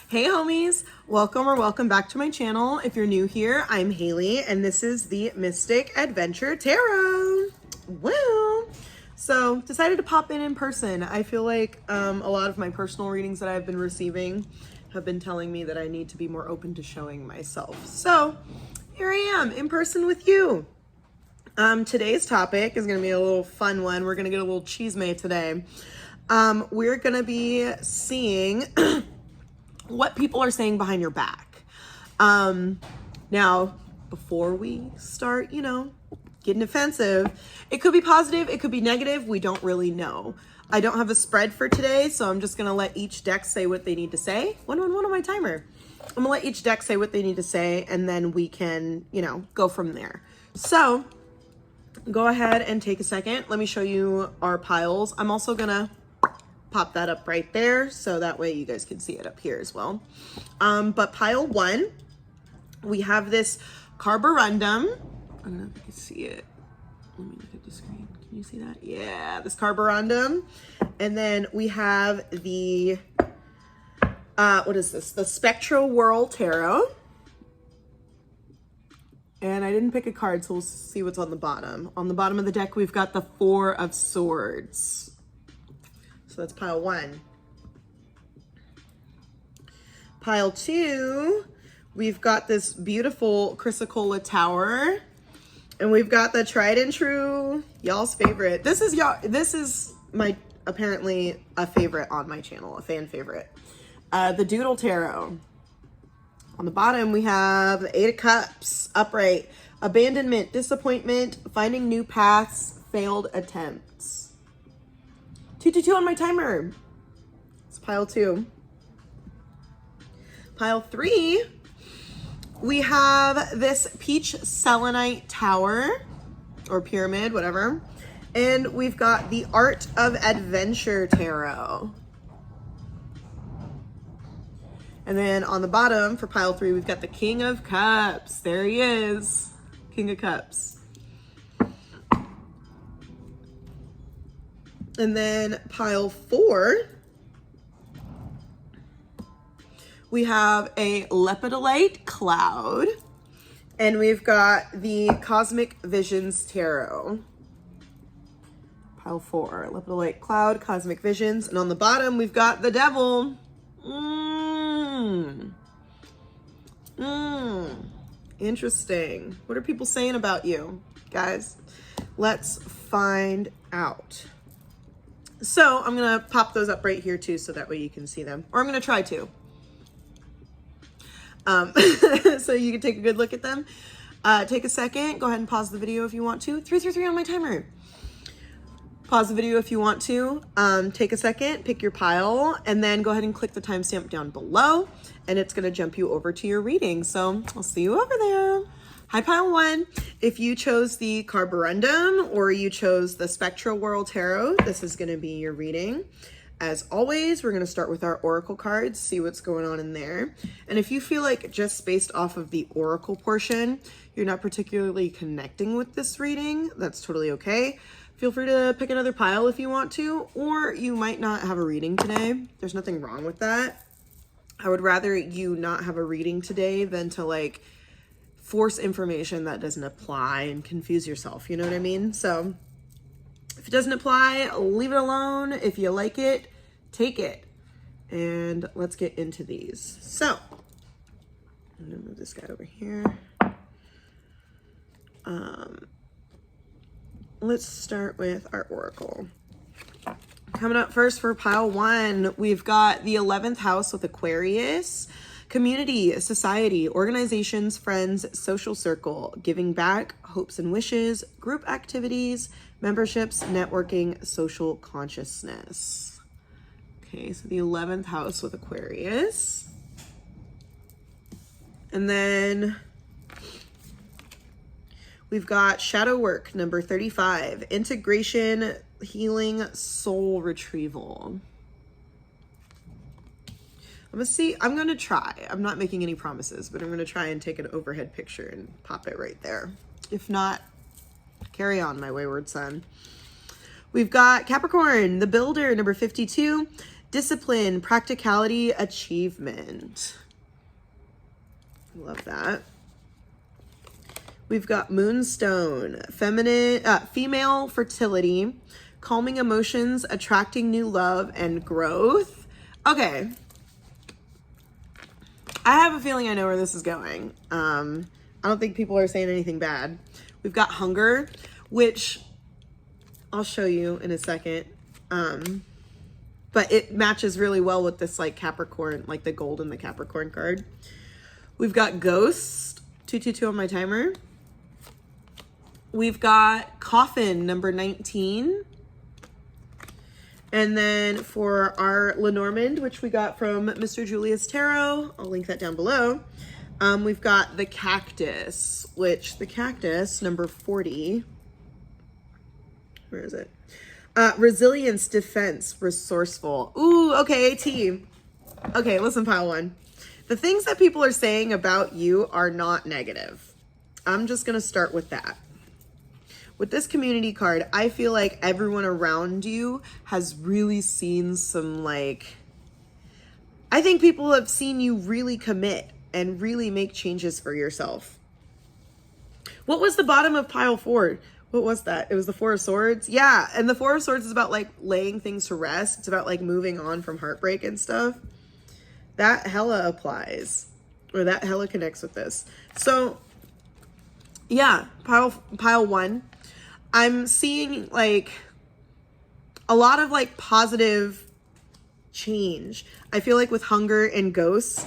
Hey homies, welcome back to my channel. If you're new here, I'm Haley and this is the Mystic Adventure Tarot. Woo! So decided to pop in person. I feel like a lot of my personal readings that I've been receiving have been telling me that I need to be more open to showing myself. So here I am in person with you. Today's topic is going to be a little fun one. We're going to get a little chisme today. We're going to be seeing what people are saying behind your back. Now, before we start, getting offensive, it could be positive, it could be negative. We don't really know. I don't have a spread for today, so I'm just going to let each deck say what they need to say. One on my timer. I'm going to let each deck say what they need to say, and then we can, go from there. So, go ahead and take a second. Let me show you our piles. I'm also going to pop that up right there so that way you guys can see it up here as well. But pile one, we have this carborundum. I don't know if you can see it. Let me look at the screen. Can you see that? Yeah, this carborundum. And then we have the, what is this? The Spectral Whirl Tarot. And I didn't pick a card, so we'll see what's on the bottom. On the bottom of the deck, we've got the Four of Swords. So that's pile one. Pile two, we've got this beautiful Chrysocolla Tower. And we've got the tried and true, y'all's favorite. This is my, apparently a favorite on my channel, a fan favorite. The Doodle Tarot. On the bottom, we have the Eight of Cups, upright, abandonment, disappointment, finding new paths, failed attempts. 222 on my timer. It's pile two. Pile three, we have this peach selenite tower or pyramid, whatever. And we've got the Art of Adventure Tarot. And then on the bottom for pile three, we've got the King of Cups. There he is, King of Cups. And then pile four, we have a Lepidolite Cloud. And we've got the Cosmic Visions Tarot. Pile four, Lepidolite Cloud, Cosmic Visions. And on the bottom, we've got the Devil. Interesting. What are people saying about you, guys? Let's find out. So I'm going to pop those up right here too, so that way you can see them. Or I'm going to try to. So you can take a good look at them. Take a second. Go ahead and pause the video if you want to. 333 on my timer. Pause the video if you want to. Take a second, pick your pile, and then go ahead and click the timestamp down below. And it's going to jump you over to your reading. So I'll see you over there. Hi, pile one. If you chose the Carborundum or you chose the Spectral Whirl Tarot, this is going to be your reading. As always, we're going to start with our Oracle cards, see what's going on in there. And if you feel like just based off of the Oracle portion, you're not particularly connecting with this reading, that's totally okay. Feel free to pick another pile if you want to, or you might not have a reading today. There's nothing wrong with that. I would rather you not have a reading today than to force information that doesn't apply and confuse yourself. You know what I mean? So if it doesn't apply, leave it alone. If you like it, take it. And let's get into these. So I'm gonna move this guy over here. Let's start with our Oracle. Coming up first for pile one, we've got the 11th house with Aquarius. Community, society, organizations, friends, social circle, giving back, hopes and wishes, group activities, memberships, networking, social consciousness. Okay, so the 11th house with Aquarius. And then we've got shadow work, number 35, integration, healing, soul retrieval. I'm going to try. I'm not making any promises, but I'm going to try and take an overhead picture and pop it right there. If not, carry on, my wayward son. We've got Capricorn, the builder, number 52, discipline, practicality, achievement. Love that. We've got moonstone, female fertility, calming emotions, attracting new love, and growth. Okay. I have a feeling I know where this is going. I don't think people are saying anything bad. We've got hunger, which I'll show you in a second. But it matches really well with this like Capricorn, like the gold in the Capricorn card. We've got ghost, 222 on my timer. We've got coffin, number 19. And then for our Lenormand, which we got from Mr. Julius Tarot, I'll link that down below. We've got the cactus, which the cactus, number 40. Where is it? Resilience, defense, resourceful. Ooh, okay, team. Okay, listen, pile one. The things that people are saying about you are not negative. I'm just going to start with that. With this community card, I feel like everyone around you has really seen some like, I think people have seen you really commit and really make changes for yourself. What was the bottom of pile 4? What was that? It was the 4 of Swords. Yeah. And the 4 of Swords is about like laying things to rest. It's about like moving on from heartbreak and stuff. That hella applies, or that hella connects with this. So yeah, pile 1. I'm seeing like a lot of like positive change. I feel like with hunger and ghosts,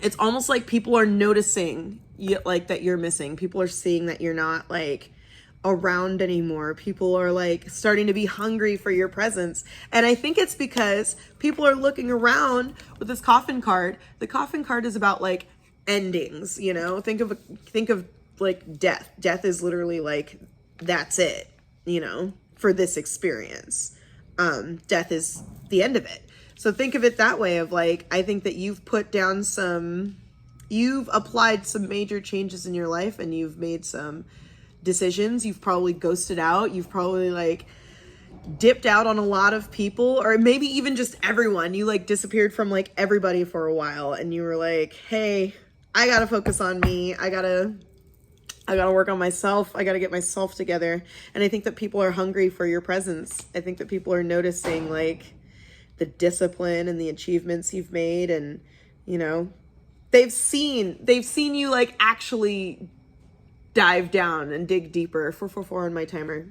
it's almost like people are noticing like that you're missing. People are seeing that you're not like around anymore. People are like starting to be hungry for your presence. And I think it's because people are looking around with this coffin card. The coffin card is about like endings, you know? Think of like death. Death is literally like, that's it, you know, for this experience. Death is the end of it. So think of it that way of like, I think that you've applied some major changes in your life and you've made some decisions. You've probably ghosted out. You've probably like dipped out on a lot of people, or maybe even just everyone. You like disappeared from like everybody for a while and you were like, hey, I gotta focus on me. I gotta work on myself. I gotta get myself together. And I think that people are hungry for your presence. I think that people are noticing like the discipline and the achievements you've made, and you know, they've seen you like actually dive down and dig deeper. 444 on my timer.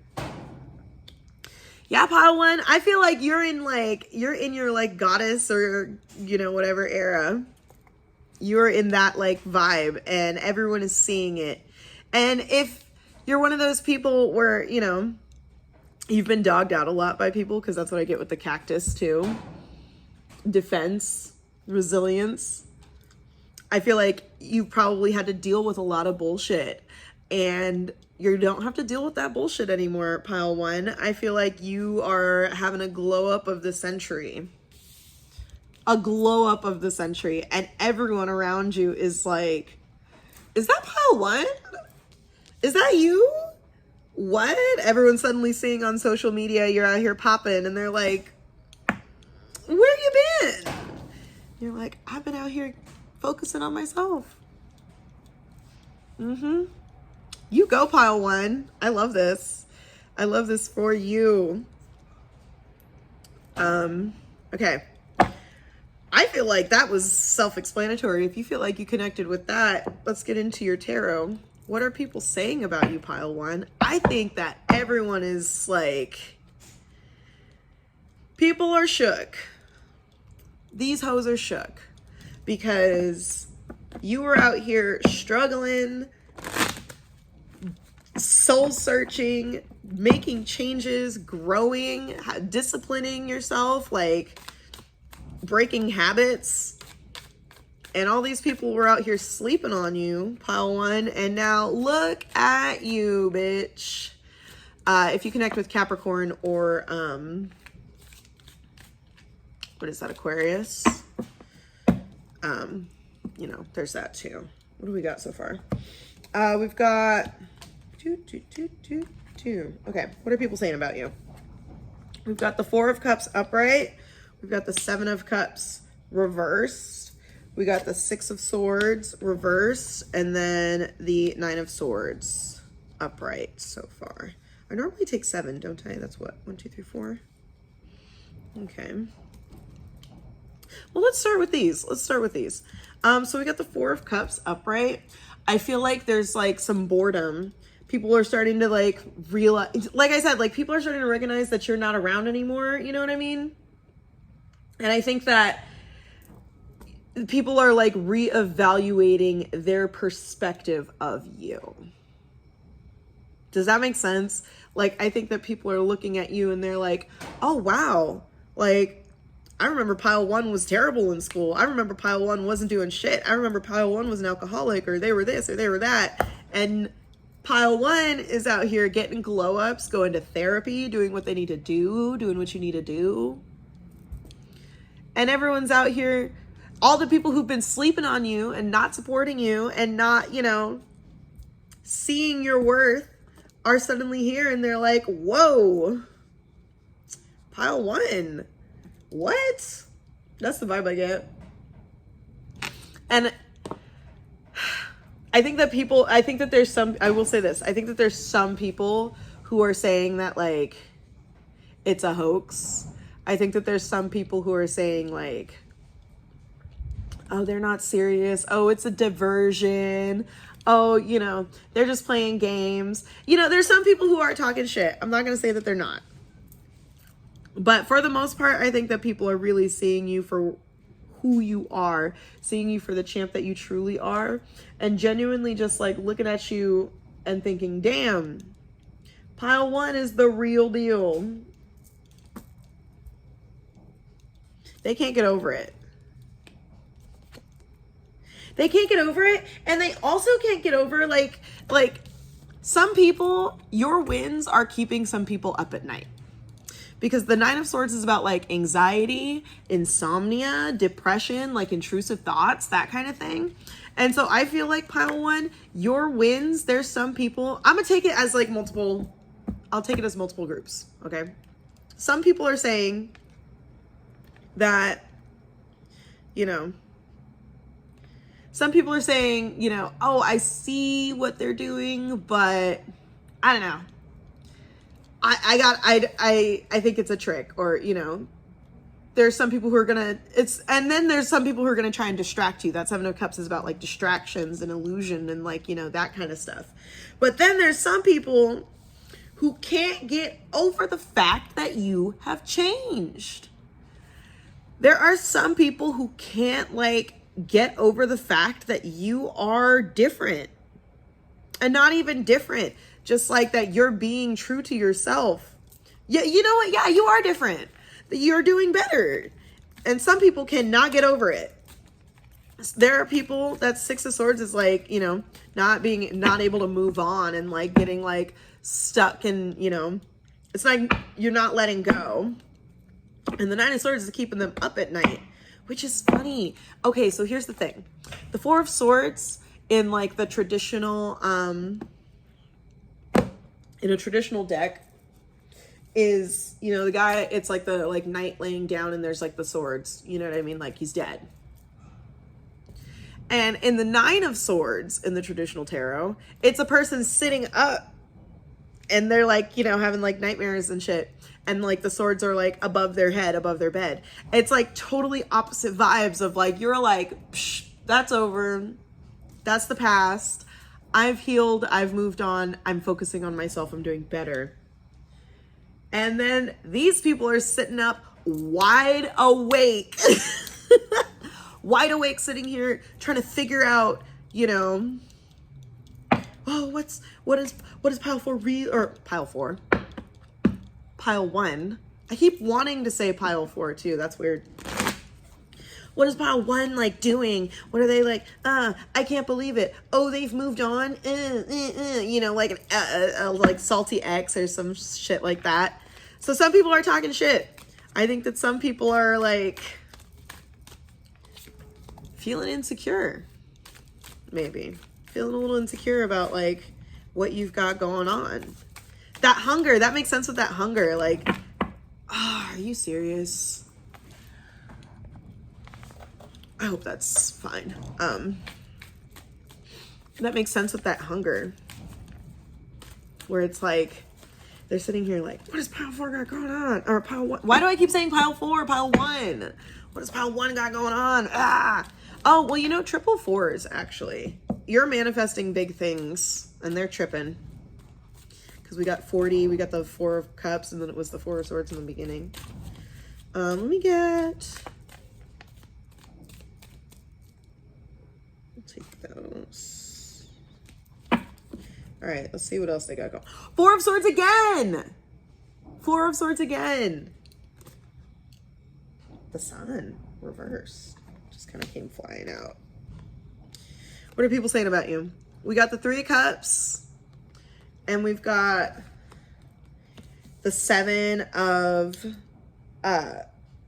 Yeah, pile 1. I feel like you're in your like goddess or, you know, whatever era. You're in that like vibe and everyone is seeing it. And if you're one of those people where, you know, you've been dogged out a lot by people, because that's what I get with the cactus too. Defense, resilience. I feel like you probably had to deal with a lot of bullshit, and you don't have to deal with that bullshit anymore, pile 1. I feel like you are having a glow up of the century. A glow up of the century. And everyone around you is like, is that pile 1? Is that you? What? Everyone's suddenly seeing on social media you're out here popping, and they're like, where you been? You're like, I've been out here focusing on myself. You go, pile 1. I love this. I love this for you. Okay. I feel like that was self-explanatory. If you feel like you connected with that, let's get into your tarot. What are people saying about you, pile 1? I think that everyone is like, people are shook. These hoes are shook because you were out here struggling, soul searching, making changes, growing, disciplining yourself, like breaking habits. And all these people were out here sleeping on you, pile 1. And now look at you, bitch. If you connect with Capricorn or, what is that, Aquarius? You know, there's that too. What do we got so far? We've got two. Okay, what are people saying about you? We've got the Four of Cups upright. We've got the Seven of Cups reversed. We got the Six of Swords reversed. And then the Nine of Swords upright so far. I normally take 7, don't I? That's what? 1, 2, 3, 4. Okay. Well, let's start with these. So we got the Four of Cups upright. I feel like there's like some boredom. People are starting to like realize, like I said, like people are starting to recognize that you're not around anymore. You know what I mean? And I think that people are like reevaluating their perspective of you. Does that make sense? Like, I think that people are looking at you and they're like, oh, wow. Like, I remember pile 1 was terrible in school. I remember pile 1 wasn't doing shit. I remember pile 1 was an alcoholic, or they were this or they were that. And pile 1 is out here getting glow ups, going to therapy, doing what they need to do, doing what you need to do. And everyone's out here, all the people who've been sleeping on you and not supporting you and not, you know, seeing your worth are suddenly here and they're like, whoa, pile 1. What? That's the vibe I get. And I think that there's some, I will say this, I think that there's some people who are saying that like it's a hoax. I think that there's some people who are saying like, oh, they're not serious. Oh, it's a diversion. Oh, you know, they're just playing games. You know, there's some people who are talking shit. I'm not going to say that they're not. But for the most part, I think that people are really seeing you for who you are, seeing you for the champ that you truly are, and genuinely just like looking at you and thinking, damn, pile 1 is the real deal. They can't get over it. They can't get over it. And they also can't get over like some people, your wins are keeping some people up at night. Because the Nine of Swords is about like anxiety, insomnia, depression, like intrusive thoughts, that kind of thing. And so I feel like pile 1, your wins, there's some people, I'm going to take it as like multiple, I'll take it as multiple groups. Okay. Some people are saying that, you know, some people are saying, you know, oh, I see what they're doing, but I don't know. I think it's a trick, or, you know, there's some people who are gonna, and then there's some people who are gonna try and distract you. That Seven of Cups is about like distractions and illusion and like, you know, that kind of stuff. But then there's some people who can't get over the fact that you have changed. There are some people who can't like get over the fact that you are different, and not even different, just like that you're being true to yourself. Yeah, you know what? Yeah, you are different. You're doing better. And some people cannot get over it. There are people that Six of Swords is like, you know, not able to move on and like getting like stuck and, you know, it's like you're not letting go. And the Nine of Swords is keeping them up at night, which is funny. Okay, so here's the thing. The Four of Swords in like the traditional, in a traditional deck is, you know, the guy, it's like the like knight laying down and there's like the swords, you know what I mean? Like he's dead. And in the Nine of Swords in the traditional tarot, it's a person sitting up and they're like, you know, having like nightmares and shit. And like the swords are like above their head, above their bed. It's like totally opposite vibes of like, you're like, psh, that's over. That's the past. I've healed. I've moved on. I'm focusing on myself. I'm doing better. And then these people are sitting up wide awake, wide awake, sitting here trying to figure out, you know, oh, what is pile 4 or pile 4? Pile 1. I keep wanting to say pile 4 too. That's weird. What is pile 1 like doing? What are they like? I can't believe it. Oh, they've moved on. You know, like a like salty ex or some shit like that. So some people are talking shit. I think that some people are like feeling insecure. Maybe feeling a little insecure about like what you've got going on. That hunger, that makes sense with that hunger. Like, Are you serious? I hope that's fine. That makes sense with that hunger. Where it's like, they're sitting here like, what does pile 4 got going on? Or pile 1. Why do I keep saying pile 4, pile 1? What does pile 1 got going on? Ah! Oh, well, you know, triple 4s, actually. You're manifesting big things, and they're tripping. Because we got 40, we got the 4 of cups, and then it was the 4 of swords in the beginning. Let me get... I'll take those. All right, let's see what else they got going. 4 of swords again! 4 of swords again. The sun, reversed. Just kind of came flying out. What are people saying about you? We got the 3 of cups. And we've got the 7 of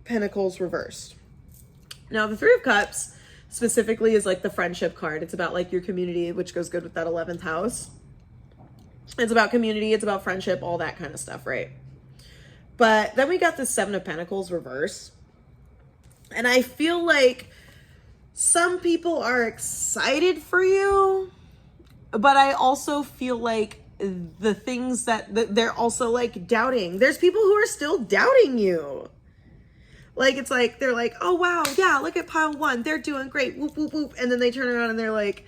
pentacles reversed. Now, the 3 of cups specifically is like the friendship card. It's about like your community, which goes good with that 11th house. It's about community. It's about friendship, all that kind of stuff, right? But then we got the 7 of pentacles reversed. And I feel like some people are excited for you, but I also feel like the things that they're also like doubting. There's people who are still doubting you. Like, it's like, they're like, oh, wow, yeah, look at pile 1. They're doing great. Whoop, whoop, whoop. And then they turn around and they're like,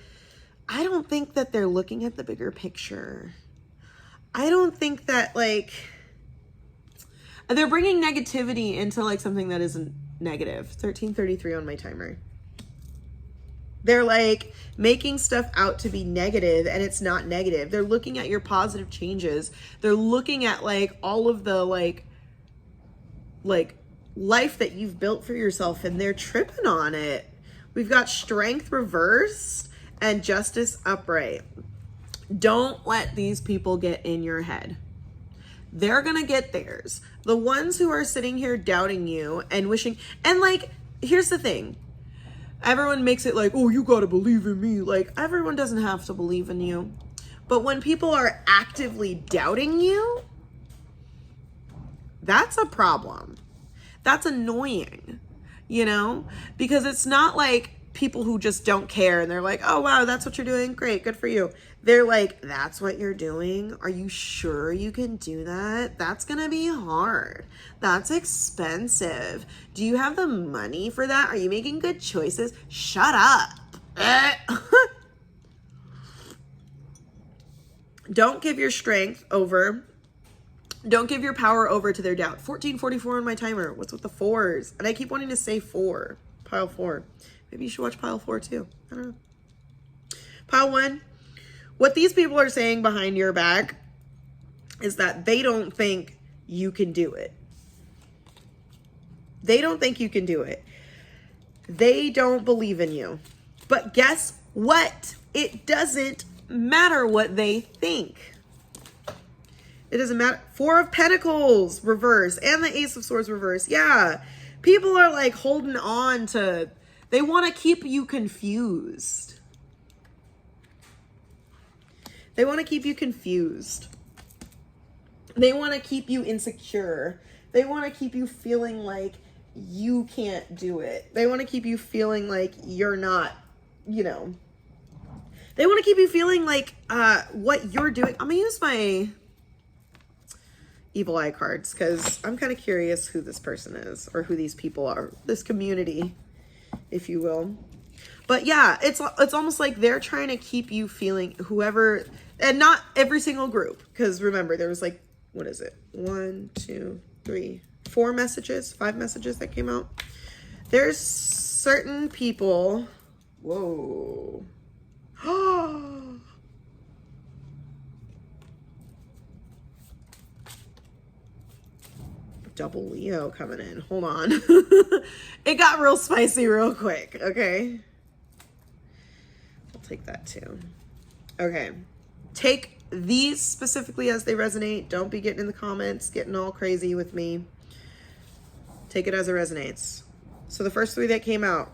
I don't think that they're looking at the bigger picture. I don't think that, like, they're bringing negativity into, like, something that isn't negative. 1333 on my timer. They're, like, making stuff out to be negative, and it's not negative. They're looking at your positive changes. They're looking at, like, all of the, like, life that you've built for yourself, and they're tripping on it. We've got strength reversed and justice upright. Don't let these people get in your head. They're gonna get theirs. The ones who are sitting here doubting you and wishing, and like, here's the thing. Everyone makes it like, oh, you gotta believe in me. Like, everyone doesn't have to believe in you. But when people are actively doubting you, that's a problem. That's annoying, you know? Because it's not like people who just don't care and they're like, oh, wow, that's what you're doing. Great, good for you. They're like, that's what you're doing? Are you sure you can do that? That's gonna be hard. That's expensive. Do you have the money for that? Are you making good choices? Shut up. Don't give your strength over. Don't give your power over to their doubt. 1444 on my timer. What's with the 4s? And I keep wanting to say 4. Pile 4. Maybe you should watch pile 4 too. I don't know. Pile 1. What these people are saying behind your back is that they don't think you can do it. They don't think you can do it. They don't believe in you. But guess what? It doesn't matter what they think. It doesn't matter. 4 of Pentacles reverse and the Ace of Swords reverse. Yeah. People are like holding on to, they want to keep you confused. They want to keep you confused. They want to keep you insecure. They want to keep you feeling like you can't do it. They want to keep you feeling like you're not, you know. They want to keep you feeling like what you're doing. I'm going to use my evil eye cards because I'm kind of curious who this person is or who these people are, this community, if you will. But yeah, it's almost like they're trying to keep you feeling whoever, and not every single group, because remember there was like, what is it, 1 2 3 4 messages, 5 messages that came out. There's certain people, whoa. Double Leo coming in. Hold on. It got real spicy real quick. Okay. I'll take that too. Okay. Take these specifically as they resonate. Don't be getting in the comments, getting all crazy with me. Take it as it resonates. So the first 3 that came out,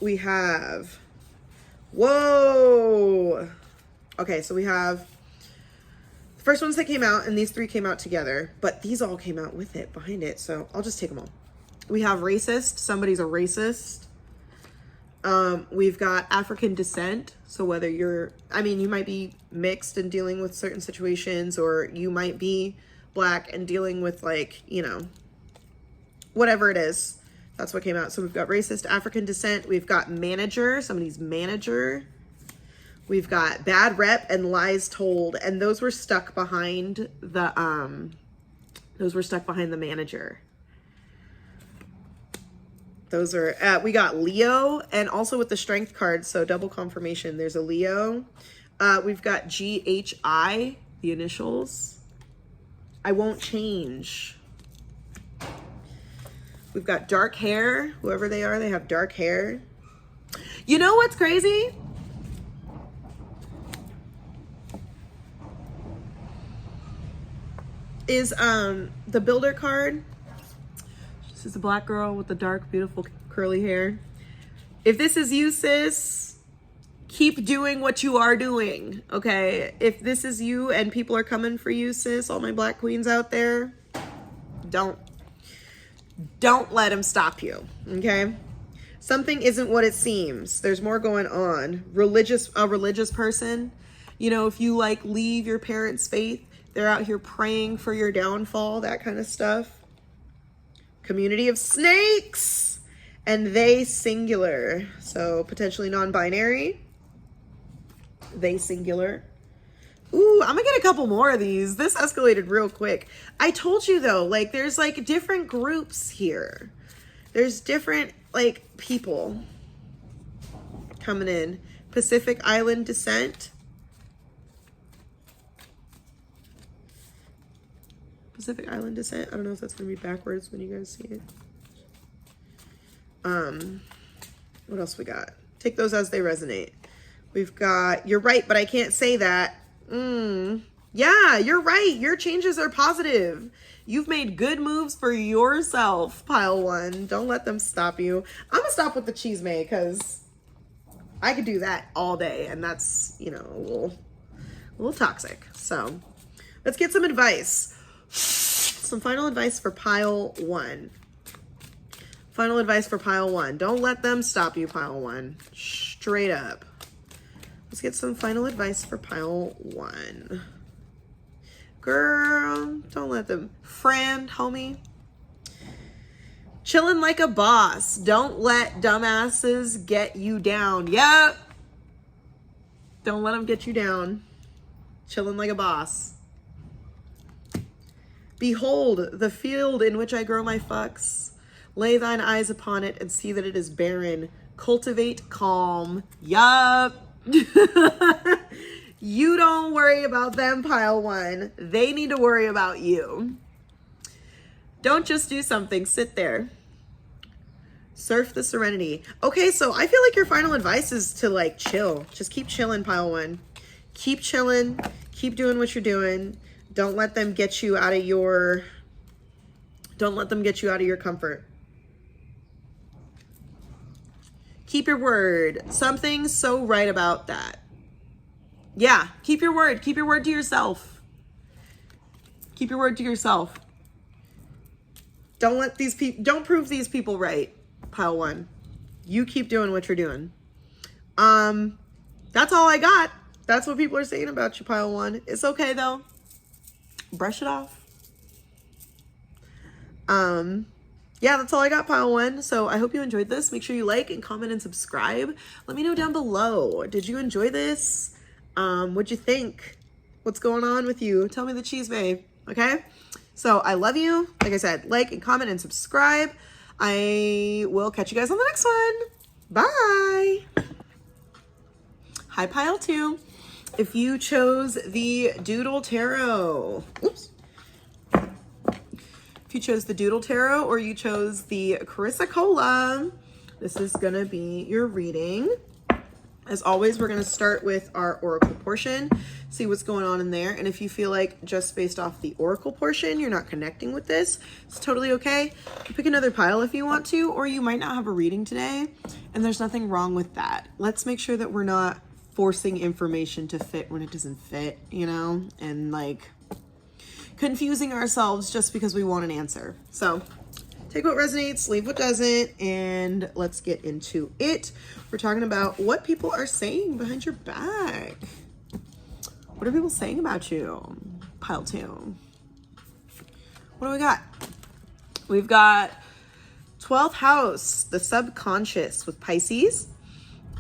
we have, whoa. Okay, so we have first ones that came out, and these 3 came out together, but these all came out with it, behind it, so I'll just take them all. We have racist, somebody's a racist. We've got African descent, so whether you're, I mean, you might be mixed and dealing with certain situations, or you might be Black and dealing with, like, you know, whatever it is. That's what came out. So we've got racist, African descent. We've got manager, somebody's manager. We've got bad rep and lies told, and those were stuck behind the manager. Those are, we got Leo, and also with the strength card, so double confirmation, there's a Leo. We've got GHI, the initials. I won't change. We've got dark hair, whoever they are, they have dark hair. You know what's crazy? Is the builder card. This is a Black girl with the dark, beautiful, curly hair. If this is you, sis, keep doing what you are doing, okay? If this is you and people are coming for you, sis, all my Black queens out there, don't let them stop you, okay? Something isn't what it seems. There's more going on. A religious person, you know, if you like leave your parents' faith, they're out here praying for your downfall, that kind of stuff. Community of snakes, and they singular. So potentially non-binary. They singular. Ooh, I'm gonna get a couple more of these. This escalated real quick. I told you though, like there's like different groups here. There's different like people coming in. Pacific Island descent. Pacific Island descent. I don't know if that's gonna be backwards when you guys see it. What else we got? Take those as they resonate. We've got, you're right, but I can't say that. Yeah, you're right. Your changes are positive. You've made good moves for yourself, pile 1. Don't let them stop you. I'm gonna stop with the chisme because I could do that all day, and that's, you know, a little toxic. So let's get some advice. Some final advice for pile 1. Final advice for pile 1. Don't let them stop you, pile 1. Straight up. Let's get some final advice for pile 1. Girl, don't let them. Friend, homie. Chilling like a boss. Don't let dumbasses get you down. Yep. Don't let them get you down. Chilling like a boss. Behold, the field in which I grow my fucks. Lay thine eyes upon it and see that it is barren. Cultivate calm. Yup. You don't worry about them, pile 1. They need to worry about you. Don't just do something. Sit there. Surf the serenity. Okay, so I feel like your final advice is to like chill. Just keep chilling, pile 1. Keep chilling. Keep doing what you're doing. Don't let them get you out of your, comfort. Keep your word. Something's so right about that. Yeah, keep your word. Keep your word to yourself. Keep your word to yourself. Don't let these people, don't prove these people right, pile 1. You keep doing what you're doing. That's all I got. That's what people are saying about you, pile 1. It's okay though. Brush it off. Yeah, that's all I got, pile 1. So I hope you enjoyed this. Make sure you like and comment and subscribe. Let me know down below. Did you enjoy this? What'd you think? What's going on with you? Tell me the cheese, babe. Okay? So I love you. Like I said, like and comment and subscribe. I will catch you guys on the next one. Bye. Hi, pile 2. If you chose the Doodle Tarot, oops. If you chose the Doodle Tarot or you chose the Carissa Cola, this is gonna be your reading. As always, we're gonna start with our Oracle portion, see what's going on in there. And if you feel like just based off the Oracle portion, you're not connecting with this, it's totally okay. Pick another pile if you want to, or you might not have a reading today, and there's nothing wrong with that. Let's make sure that we're not forcing information to fit when it doesn't fit, you know? And like, confusing ourselves just because we want an answer. So take what resonates, leave what doesn't, and let's get into it. We're talking about what people are saying behind your back. What are people saying about you? Pile 2. What do we got? We've got 12th house, the subconscious with Pisces.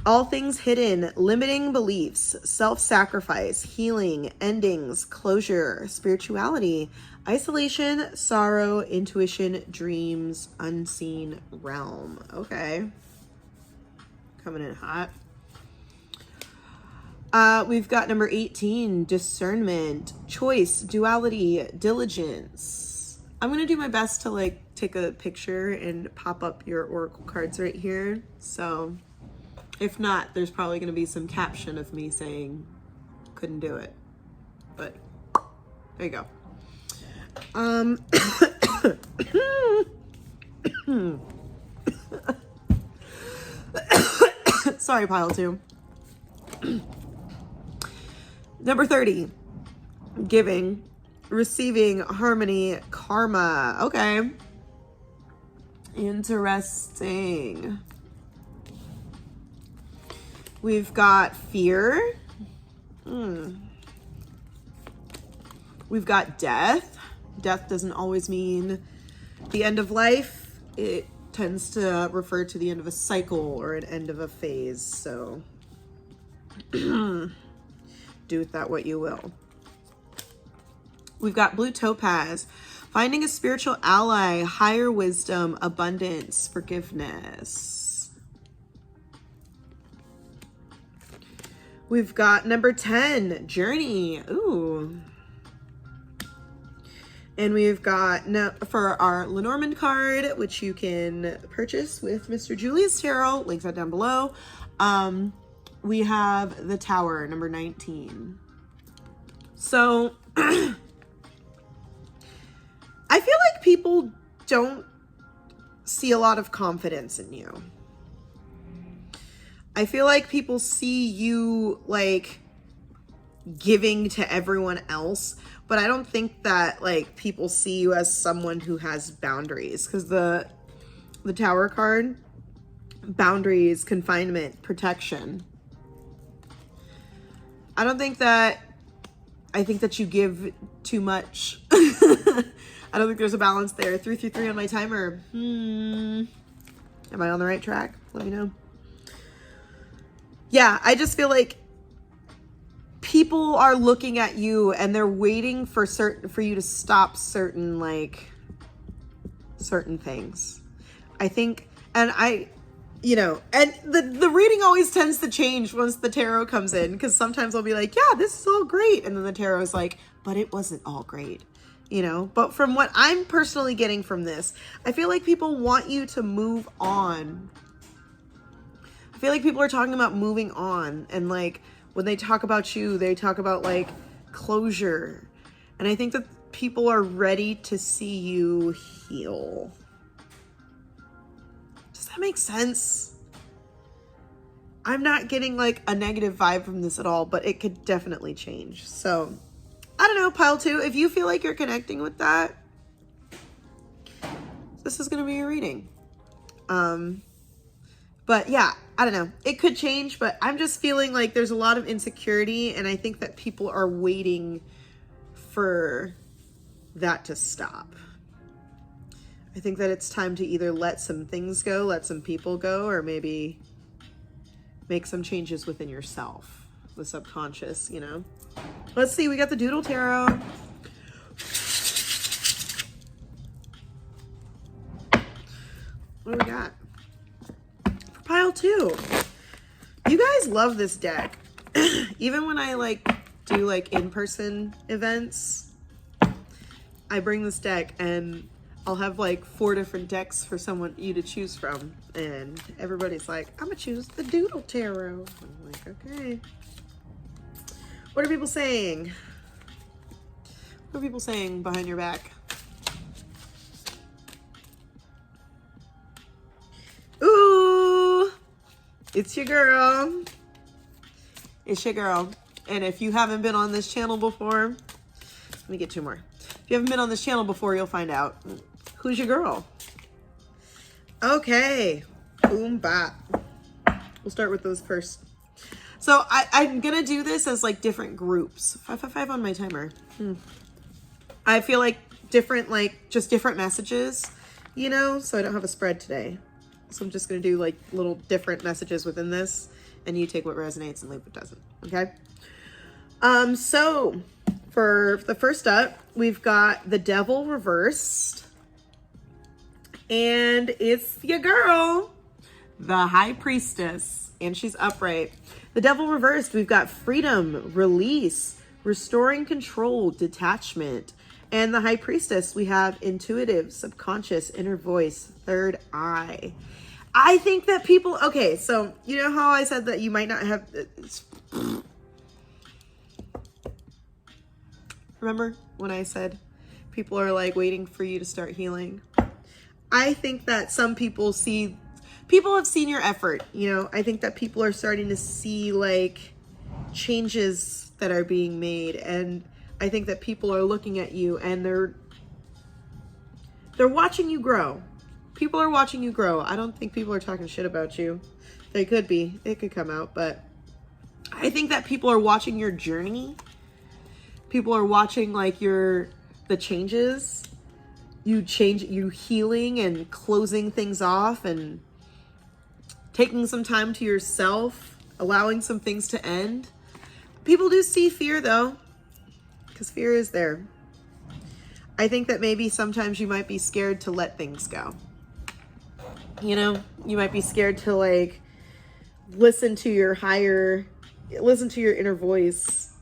All things hidden, limiting beliefs, self-sacrifice, healing, endings, closure, spirituality, isolation, sorrow, intuition, dreams, unseen realm. Okay. Coming in hot. We've got number 18, discernment, choice, duality, diligence. I'm going to do my best to like take a picture and pop up your oracle cards right here. So if not, there's probably going to be some caption of me saying couldn't do it. But there you go. Sorry, pile 2. Number 30, giving, receiving, harmony, karma. Okay. Interesting. We've got fear. We've got death. Death doesn't always mean the end of life. It tends to refer to the end of a cycle or an end of a phase. So do with that what you will. We've got blue topaz, finding a spiritual ally, higher wisdom, abundance, forgiveness. We've got number 10, journey. Ooh. And we've got, for our Lenormand card, which you can purchase with Mr. Julius Tarot, links are down below. We have the Tower, number 19. So I feel like people don't see a lot of confidence in you. I feel like people see you like giving to everyone else, but I don't think that like people see you as someone who has boundaries, because the Tower card, boundaries, confinement, protection. I think that you give too much. I don't think there's a balance there. 333 on my timer. Am I on the right track? Let me know. Yeah, I just feel like people are looking at you and they're waiting for you to stop certain things. I think, and the reading always tends to change once the tarot comes in, because sometimes I'll be like, yeah, this is all great, and then the tarot is like, but it wasn't all great, But from what I'm personally getting from this, I feel like people want you to move on. I feel like people are talking about moving on, and like when they talk about you, they talk about like closure, and I think that people are ready to see you heal. Does that make sense? I'm not getting like a negative vibe from this at all, but it could definitely change. So I don't know, pile 2, if you feel like you're connecting with that, this is going to be your reading. But yeah, I don't know. It could change, but I'm just feeling like there's a lot of insecurity, and I think that people are waiting for that to stop. I think that it's time to either let some things go, let some people go, or maybe make some changes within yourself, the subconscious, Let's see, we got the Doodle Tarot. What do we got? For pile 2. You guys love this deck. Even when I do in-person events, I bring this deck and I'll have 4 different decks for you to choose from, and everybody's like, I'm gonna choose the Doodle Tarot. I'm like, okay. What are people saying? What are people saying behind your back? Ooh, it's your girl. It's your girl. And if you haven't been on this channel before, let me get 2 more. If you haven't been on this channel before, you'll find out. Who's your girl? Okay. Boom, bop. We'll start with those first. So I'm going to do this as like different groups. 555 on my timer. I feel like different, like just different messages, you know, so I don't have a spread today. So I'm just going to do like little different messages within this, and you take what resonates and leave what doesn't. Okay. So for the first up, we've got the Devil reversed, and it's your girl, the High Priestess, and she's upright. The Devil reversed, we've got freedom, release, restoring control, detachment. And the High Priestess, we have intuitive, subconscious, inner voice, third eye. I think that people, okay, so you know how I said that you might not have, remember when I said people are like waiting for you to start healing? I think that some people have seen your effort, you know. I think that people are starting to see like changes that are being made, and I think that people are looking at you and they're watching you grow. People are watching you grow. I don't think people are talking shit about you. They could be. It could come out, but I think that people are watching your journey. People are watching like the changes. You healing and closing things off and taking some time to yourself, allowing some things to end. People do see fear though, because fear is there. I think that maybe sometimes you might be scared to let things go. You know, you might be scared to like listen to your inner voice.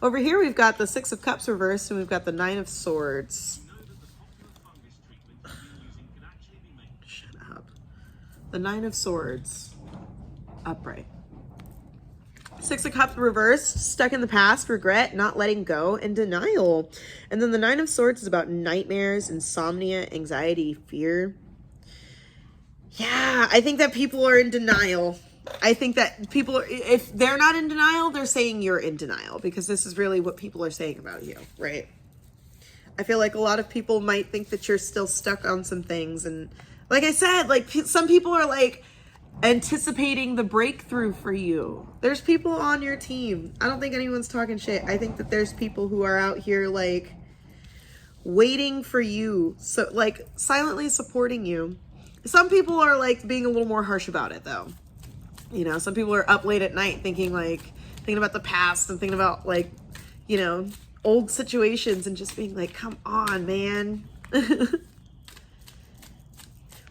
Over here, we've got the Six of Cups reversed, and we've got the Nine of Swords. Shut up. The Nine of Swords, upright. Six of Cups reversed, stuck in the past, regret, not letting go, and denial. And then the Nine of Swords is about nightmares, insomnia, anxiety, fear. Yeah, I think that people are in denial. I think that people, if they're not in denial, they're saying you're in denial, because this is really what people are saying about you, right? I feel like a lot of people might think that you're still stuck on some things. And like I said, like some people are like anticipating the breakthrough for you. There's people on your team. I don't think anyone's talking shit. I think that there's people who are out here like waiting for you. So like silently supporting you. Some people are like being a little more harsh about it though. You know, some people are up late at night thinking about the past and thinking about like, you know, old situations and just being like, come on, man.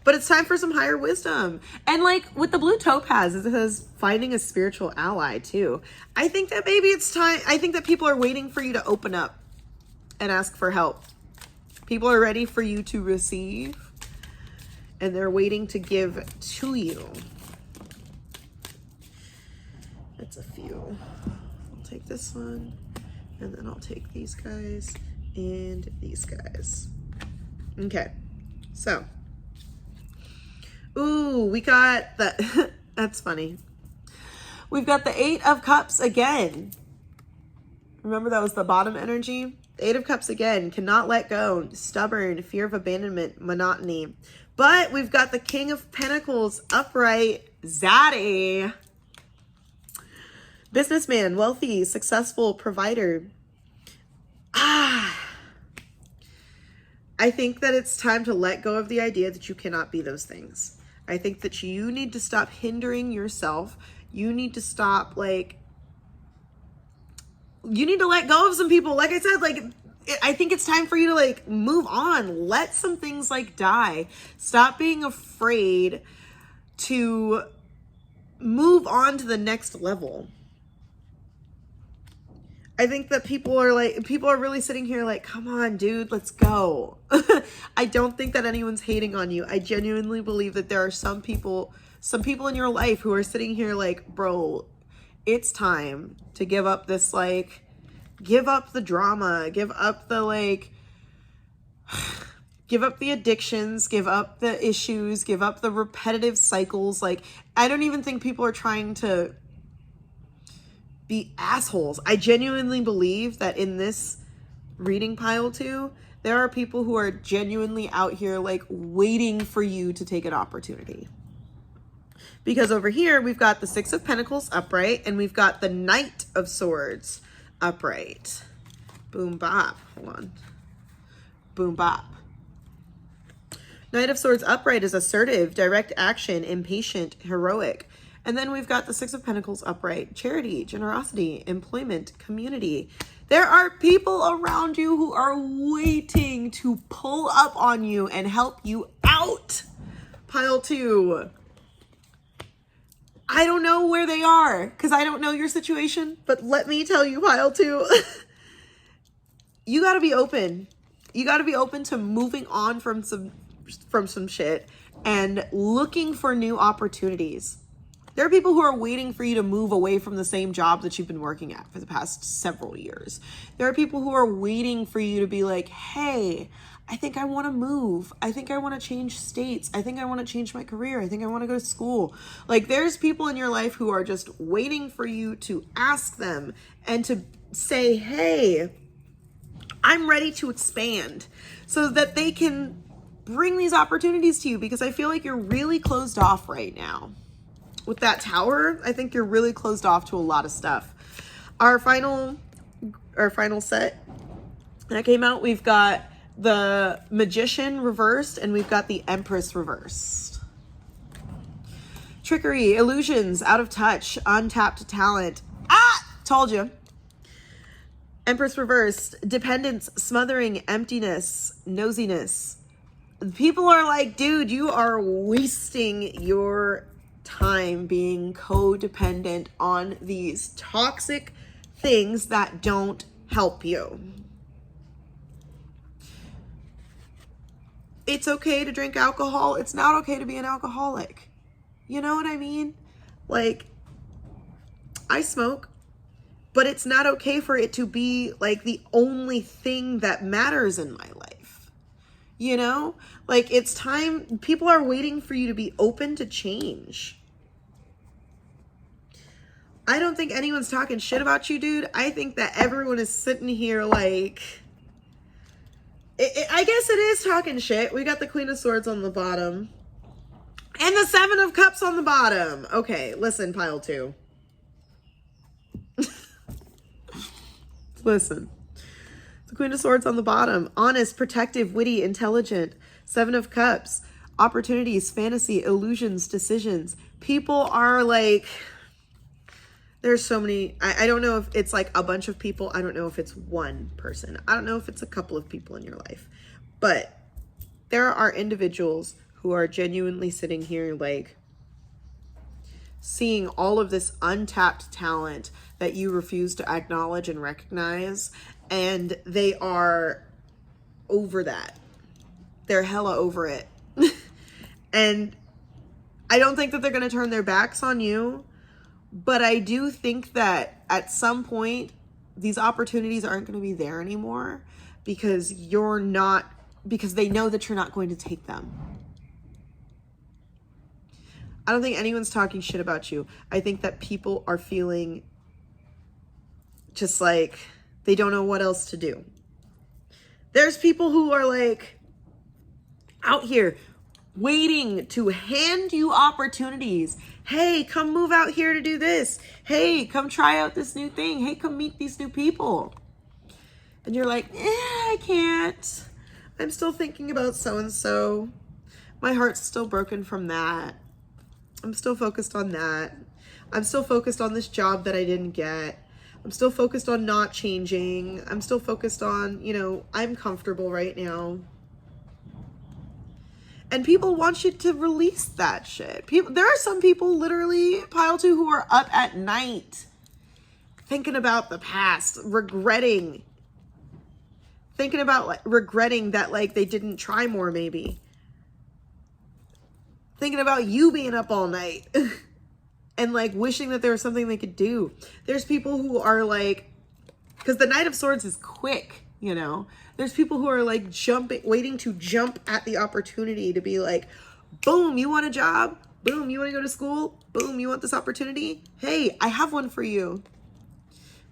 But it's time for some higher wisdom. And like with the blue topaz, it says finding a spiritual ally too. I think that maybe it's time. I think that people are waiting for you to open up and ask for help. People are ready for you to receive, and they're waiting to give to you. That's a few. I'll take this one, and then I'll take these guys and these guys. Okay, so, ooh, we got the, that's funny. We've got the Eight of Cups again. Remember that was the bottom energy? The Eight of Cups again, cannot let go, stubborn, fear of abandonment, monotony. But we've got the King of Pentacles upright, Zaddy. Businessman, wealthy, successful, provider. I think that it's time to let go of the idea that you cannot be those things. I think that you need to stop hindering yourself. You need to stop, like, you need to let go of some people. Like I said, like, I think it's time for you to, like, move on. Let some things, like, die. Stop being afraid to move on to the next level. I think that people are really sitting here like, come on, dude, let's go. I don't think that anyone's hating on you. I genuinely believe that there are some people in your life who are sitting here like, bro, it's time to give up this, like, give up the drama, give up the, like, give up the addictions, give up the issues, give up the repetitive cycles. Like, I don't even think people are trying to be assholes. I genuinely believe that in this reading pile 2, there are people who are genuinely out here like waiting for you to take an opportunity. Because over here, we've got the 6 of Pentacles upright, and we've got the Knight of Swords upright. Boom, bop. Hold on. Boom, bop. Knight of Swords upright is assertive, direct action, impatient, heroic. And then we've got the 6 of Pentacles upright, charity, generosity, employment, community. There are people around you who are waiting to pull up on you and help you out. Pile 2. I don't know where they are because I don't know your situation, but let me tell you, pile 2, you got to be open. You got to be open to moving on from some shit and looking for new opportunities. There are people who are waiting for you to move away from the same job that you've been working at for the past several years. There are people who are waiting for you to be like, hey, I think I want to move. I think I want to change states. I think I want to change my career. I think I want to go to school. Like, there's people in your life who are just waiting for you to ask them and to say, hey, I'm ready to expand, so that they can bring these opportunities to you, because I feel like you're really closed off right now. With that Tower, I think you're really closed off to a lot of stuff. Our final set that came out, we've got the Magician reversed, and we've got the Empress reversed. Trickery, illusions, out of touch, untapped talent. Told you. Empress reversed, dependence, smothering, emptiness, nosiness. People are like, dude, you are wasting your time being codependent on these toxic things that don't help you. It's okay to drink alcohol. It's not okay to be an alcoholic. You know what I mean? Like, I smoke, but it's not okay for it to be like the only thing that matters in my life. You know, like, it's time. People are waiting for you to be open to change. I don't think anyone's talking shit about you, dude. I think that everyone is sitting here like, I guess it is talking shit. We got the Queen of Swords on the bottom and the 7 of Cups on the bottom. Okay, listen, pile 2. Listen. The Queen of Swords on the bottom. Honest, protective, witty, intelligent. 7 of Cups. Opportunities, fantasy, illusions, decisions. People are like, there's so many. I don't know if it's like a bunch of people. I don't know if it's one person. I don't know if it's a couple of people in your life. But there are individuals who are genuinely sitting here like seeing all of this untapped talent that you refuse to acknowledge and recognize. And they are over that. They're hella over it. And I don't think that they're going to turn their backs on you. But I do think that at some point, these opportunities aren't going to be there anymore because because they know that you're not going to take them. I don't think anyone's talking shit about you. I think that people are feeling just like they don't know what else to do. There's people who are like out here waiting to hand you opportunities. Hey, come move out here to do this. Hey, come try out this new thing. Hey, come meet these new people. And you're like, I can't. I'm still thinking about so-and-so. My heart's still broken from that. I'm still focused on that. I'm still focused on this job that I didn't get. I'm still focused on not changing. I'm still focused on, I'm comfortable right now. And people want you to release that shit. There are some people literally, pile 2, who are up at night thinking about the past, regretting that like they didn't try more, maybe. Thinking about you being up all night and like wishing that there was something they could do. There's people who are like, because the Knight of Swords is quick, There's people who are like waiting to jump at the opportunity to be like, boom, you want a job? Boom, you want to go to school? Boom, you want this opportunity? Hey, I have one for you.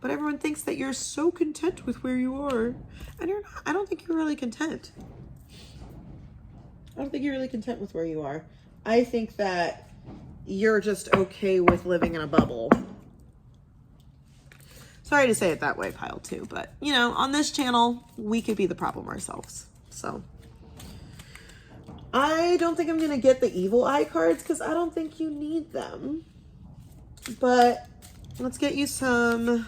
But everyone thinks that you're so content with where you are. And you're not. I don't think you're really content. I don't think you're really content with where you are. I think that you're just okay with living in a bubble. Sorry to say it that way, Pile 2, but, you know, on this channel, we could be the problem ourselves. So, I don't think I'm going to get the evil eye cards because I don't think you need them. But let's get you some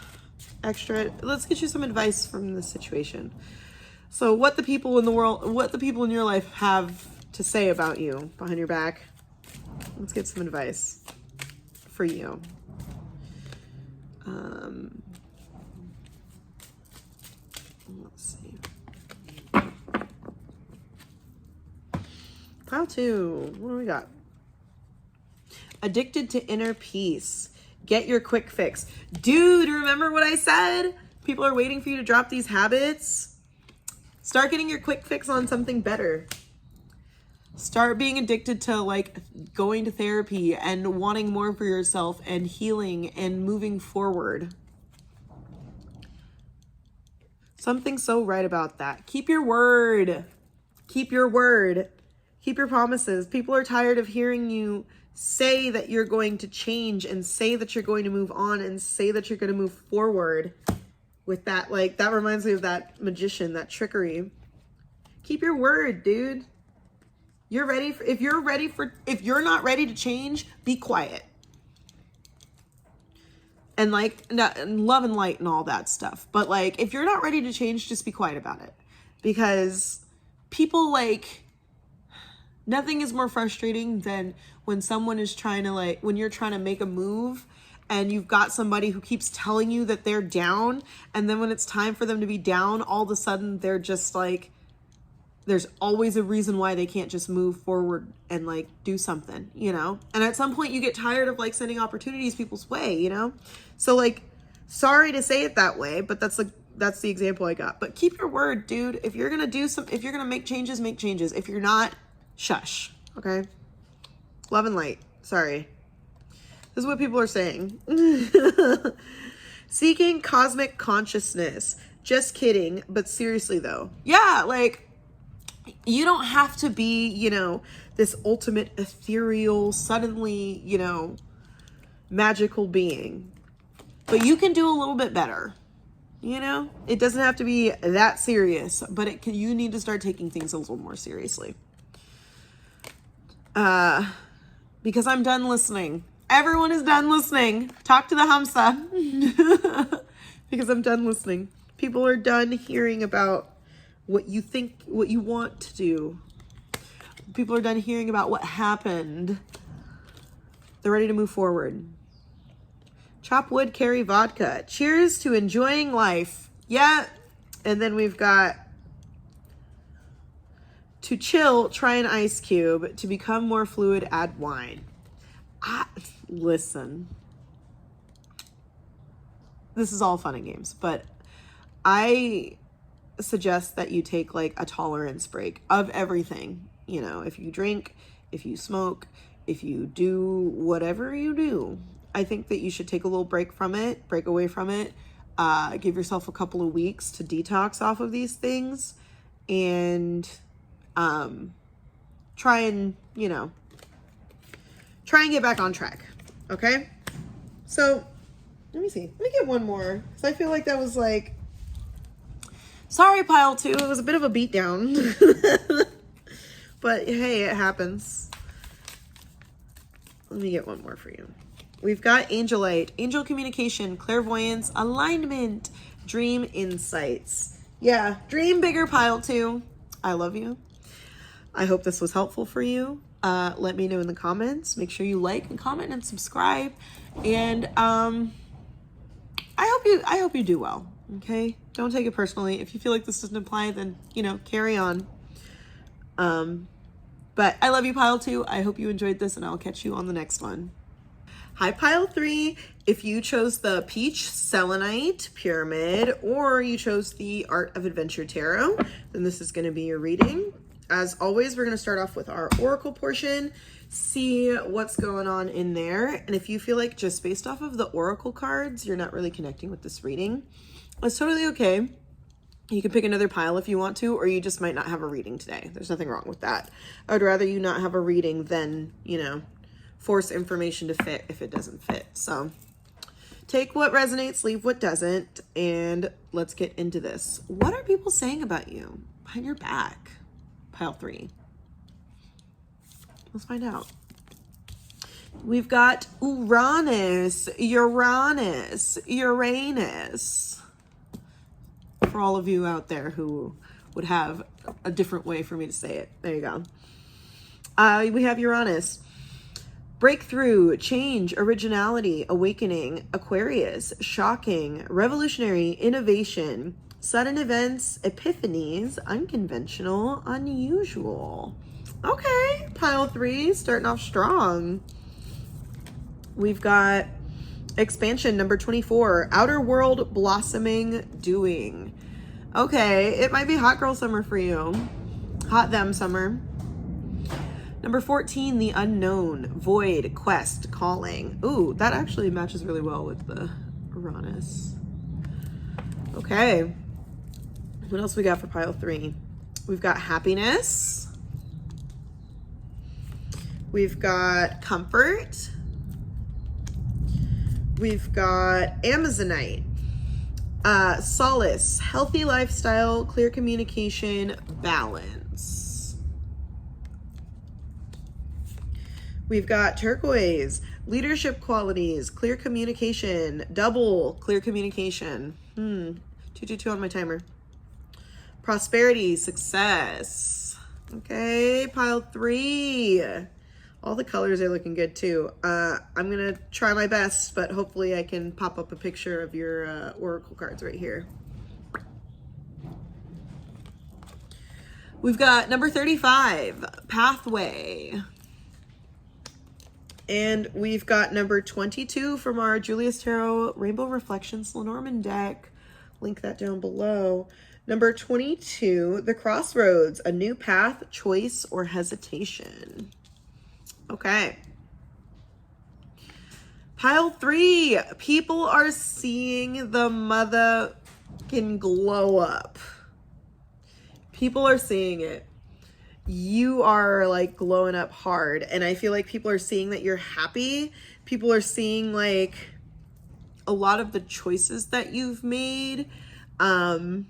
let's get you some advice from this situation. So what the people in the world, what the people in your life have to say about you behind your back. Let's get some advice for you. Let's see. Pile 2, what do we got? Addicted to inner peace. Get your quick fix. Dude, remember what I said? People are waiting for you to drop these habits. Start getting your quick fix on something better. Start being addicted to like going to therapy and wanting more for yourself and healing and moving forward. Something so right about that. Keep your word. Keep your word. Keep your promises. People are tired of hearing you say that you're going to change and say that you're going to move on and say that you're going to move forward with that. Like, that reminds me of that magician, that trickery. Keep your word, dude. You're ready for, if you're not ready to change, be quiet. And like, love and light and all that stuff. But like, if you're not ready to change, just be quiet about it. Because people like, nothing is more frustrating than when someone is trying to like, when you're trying to make a move and you've got somebody who keeps telling you that they're down. And then when it's time for them to be down, all of a sudden they're just like, there's always a reason why they can't just move forward and like do something, you know? And at some point you get tired of like sending opportunities people's way, you know? So like, sorry to say it that way, but that's the example I got. But keep your word, dude. If you're going to if you're going to make changes, make changes. If you're not, shush. Okay? Love and light. Sorry. This is what people are saying. Seeking cosmic consciousness. Just kidding. But seriously though. Yeah, like, you don't have to be, you know, this ultimate ethereal, suddenly, you know, magical being. But you can do a little bit better. You know? It doesn't have to be that serious. But you need to start taking things a little more seriously. Because I'm done listening. Everyone is done listening. Talk to the Hamsa. Because I'm done listening. People are done hearing about what you think, what you want to do. People are done hearing about what happened. They're ready to move forward. Chop wood, carry vodka. Cheers to enjoying life. Yeah. And then we've got to chill, try an ice cube. To become more fluid, add wine. Listen. This is all fun and games, but I suggest that you take like a tolerance break of everything. You know, if you drink, if you smoke, if you do whatever you do, I think that you should take a little break from it, break away from it. Give yourself a couple of weeks to detox off of these things and try and get back on track. Okay. So let me see. Let me get one more. Cause I feel like that was like, sorry, pile 2. It was a bit of a beatdown, but hey, it happens. Let me get one more for you. We've got Angelite, angel communication, clairvoyance, alignment, dream insights. Yeah, dream bigger, pile 2. I love you. I hope this was helpful for you. Let me know in the comments. Make sure you like and comment and subscribe. And I hope you do well. Okay, don't take it personally. If you feel like this doesn't apply, then carry on. But I love you, pile 2. I hope you enjoyed this, and I'll catch you on the next one. Hi, pile 3. If you chose the Peach Selenite Pyramid or you chose the Art of Adventure Tarot, then this is going to be your reading. as always, we're going to start off with our oracle portion, see what's going on in there. And if you feel like just based off of the oracle cards, you're not really connecting with this reading, it's totally okay. You can pick another pile if you want to, or you just might not have a reading today. There's nothing wrong with that. I would rather you not have a reading than, you know, force information to fit if it doesn't fit. So take what resonates, leave what doesn't, and let's get into this. What are people saying about you behind your back? Pile 3. Let's find out. We've got Uranus, Uranus, Uranus. For all of you out there who would have a different way for me to say it. There you go. We have Uranus. Breakthrough, change, originality, awakening, Aquarius, shocking, revolutionary, innovation, sudden events, epiphanies, unconventional, unusual. Okay, pile 3, starting off strong. We've got expansion, number 24, outer world, blossoming, doing. Okay, it might be hot girl summer for you. Hot them summer. Number 14, the unknown, void, quest, calling. Ooh, that actually matches really well with the Uranus. Okay. What else we got for pile 3? We've got happiness. We've got comfort. We've got Amazonite. Solace, healthy lifestyle, clear communication, balance. We've got turquoise, leadership qualities, clear communication, double clear communication. 222 on my timer. Prosperity, success. Okay, pile 3. All the colors are looking good too. I'm gonna try my best, but hopefully I can pop up a picture of your oracle cards right here. We've got number 35, pathway. And we've got number 22 from our Julius Tarot Rainbow Reflections Lenormand deck. Link that down below. Number 22, the crossroads, a new path, choice, or hesitation. Okay. Pile 3, people are seeing the motherfucking glow up. People are seeing it. You are like glowing up hard. And I feel like people are seeing that you're happy. People are seeing like a lot of the choices that you've made. I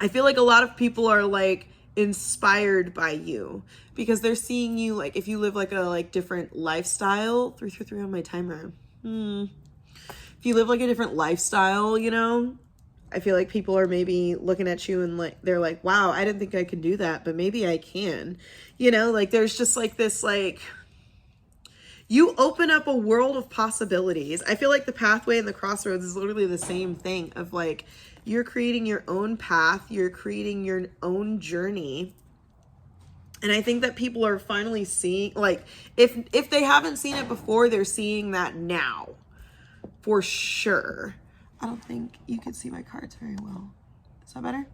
feel like a lot of people are like inspired by you because they're seeing you like if you live like a different lifestyle. 333 on my timer. If you live like a different lifestyle, you know, I feel like people are maybe looking at you and like they're like, wow, I didn't think I could do that, but maybe I can. You know, like there's just like this like you open up a world of possibilities. I feel like the pathway and the crossroads is literally the same thing of like you're creating your own path, you're creating your own journey. And I think that people are finally seeing, like, if they haven't seen it before, they're seeing that now. For sure. I don't think you can see my cards very well. Is that better?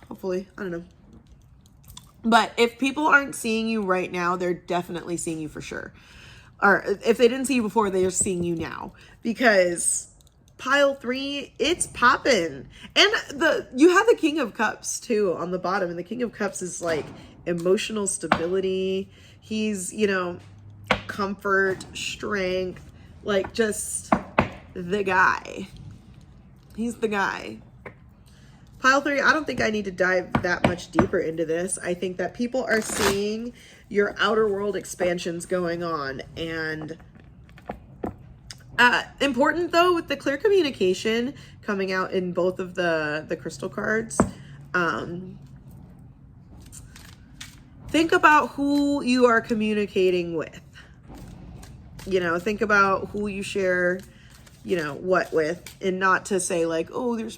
Hopefully. I don't know. But if people aren't seeing you right now, they're definitely seeing you for sure. Or if they didn't see you before, they're seeing you now. Because pile 3, it's popping. And you have the King of Cups too on the bottom. And the King of Cups is like emotional stability. He's, you know, comfort, strength, like just the guy. He's the guy. Pile 3, I don't think I need to dive that much deeper into this. I think that people are seeing your outer world expansions going on. And important though, with the clear communication coming out in both of the crystal cards, think about who you are communicating with. You know, think about who you share, you know, what with, and not to say like, oh, there's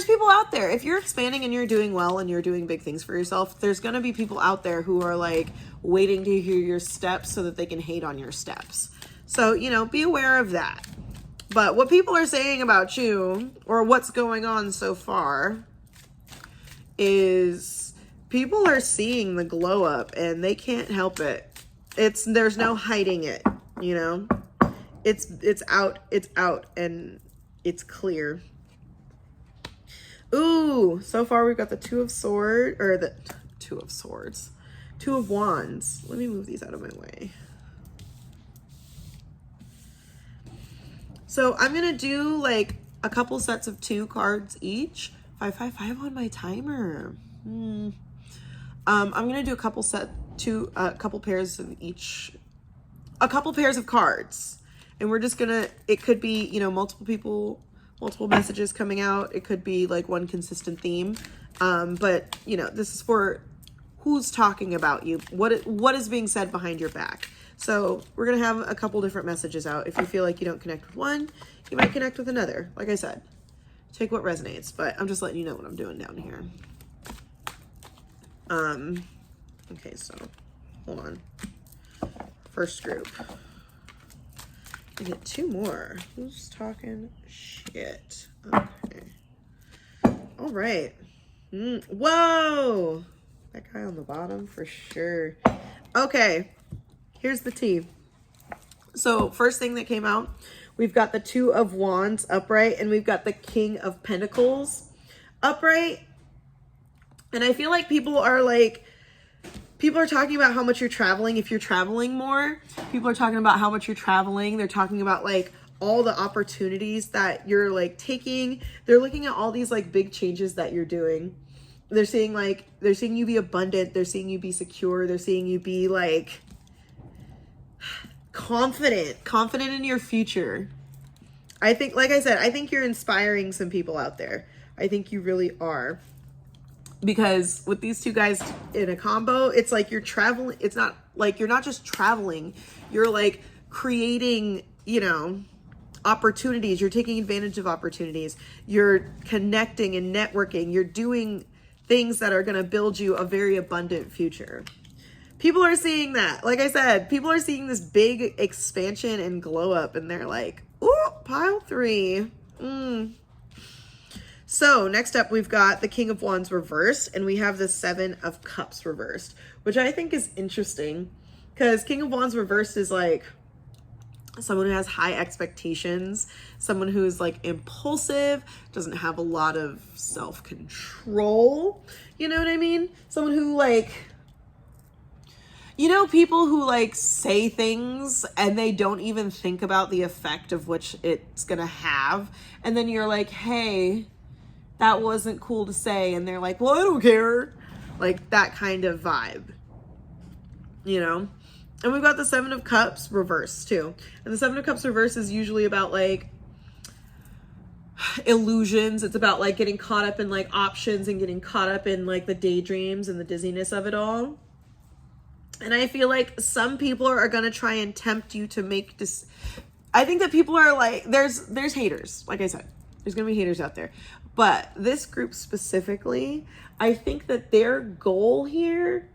people out there. If you're expanding and you're doing well and you're doing big things for yourself, there's going to be people out there who are like waiting to hear your steps so that they can hate on your steps. So, you know, be aware of that. But what people are saying about you or what's going on so far is People are seeing the glow up and they can't help it. There's no hiding it, you know? It's out, and it's clear. Ooh, so far we've got the Two of Wands. Let me move these out of my way. So I'm going to do like a couple sets of 2 cards each. 555 on my timer. I'm going to do a couple pairs of each, a couple pairs of cards. And we're just going to, it could be, you know, multiple people, multiple messages coming out. It could be like one consistent theme. But, you know, this is for who's talking about you. What is being said behind your back. So we're going to have a couple different messages out. If you feel like you don't connect with one, you might connect with another. Like I said, take what resonates, but I'm just letting you know what I'm doing down here. Okay, so hold on. First group. I get 2 more. Who's talking shit? Okay. All right. Whoa! That guy on the bottom for sure. Okay. Here's the tea. So first thing that came out, we've got the Two of Wands upright, and we've got the King of Pentacles upright. And I feel like people are talking about how much you're traveling. If you're traveling more, people are talking about how much you're traveling. They're talking about like all the opportunities that you're like taking. They're looking at all these like big changes that you're doing. They're seeing you be abundant. They're seeing you be secure. They're seeing you be like confident in your future. I think, like I said, I think you're inspiring some people out there. I think you really are. Because with these 2 guys in a combo, it's like you're traveling. It's not like you're not just traveling. You're like creating, you know, opportunities. You're taking advantage of opportunities. You're connecting and networking. You're doing things that are going to build you a very abundant future. People are seeing that. Like I said, people are seeing this big expansion and glow up, and they're like, ooh, pile 3. So next up, we've got the King of Wands reversed, and we have the 7 of Cups reversed, which I think is interesting because King of Wands reversed is like someone who has high expectations, someone who's like impulsive, doesn't have a lot of self-control. You know what I mean? Someone who like, you know, people who like say things and they don't even think about the effect of which it's gonna have. And then you're like, hey, that wasn't cool to say. And they're like, well, I don't care. Like that kind of vibe, you know? And we've got the 7 of Cups reversed too. And the 7 of Cups reversed is usually about like illusions. It's about like getting caught up in like options and getting caught up in like the daydreams and the dizziness of it all. And I feel like some people are going to try and tempt you to make this. I think that people are like, there's haters. Like I said, there's going to be haters out there. But this group specifically, I think that their goal here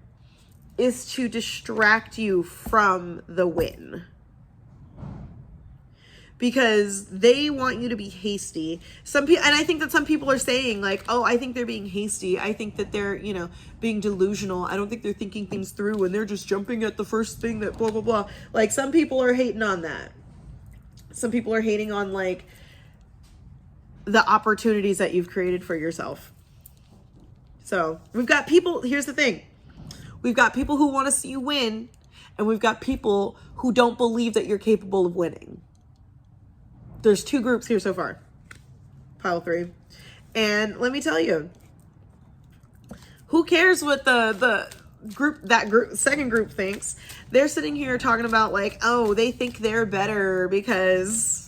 is to distract you from the win. Because they want you to be hasty. Some people, and I think that some people are saying like, oh, I think they're being hasty. I think that they're, you know, being delusional. I don't think they're thinking things through and they're just jumping at the first thing that blah, blah, blah. Like some people are hating on that. Some people are hating on like the opportunities that you've created for yourself. So we've got people, here's the thing. We've got people who want to see you win, and we've got people who don't believe that you're capable of winning. There's 2 groups here so far. Pile 3. And let me tell you, who cares what the second group thinks? They're sitting here talking about like, oh, they think they're better because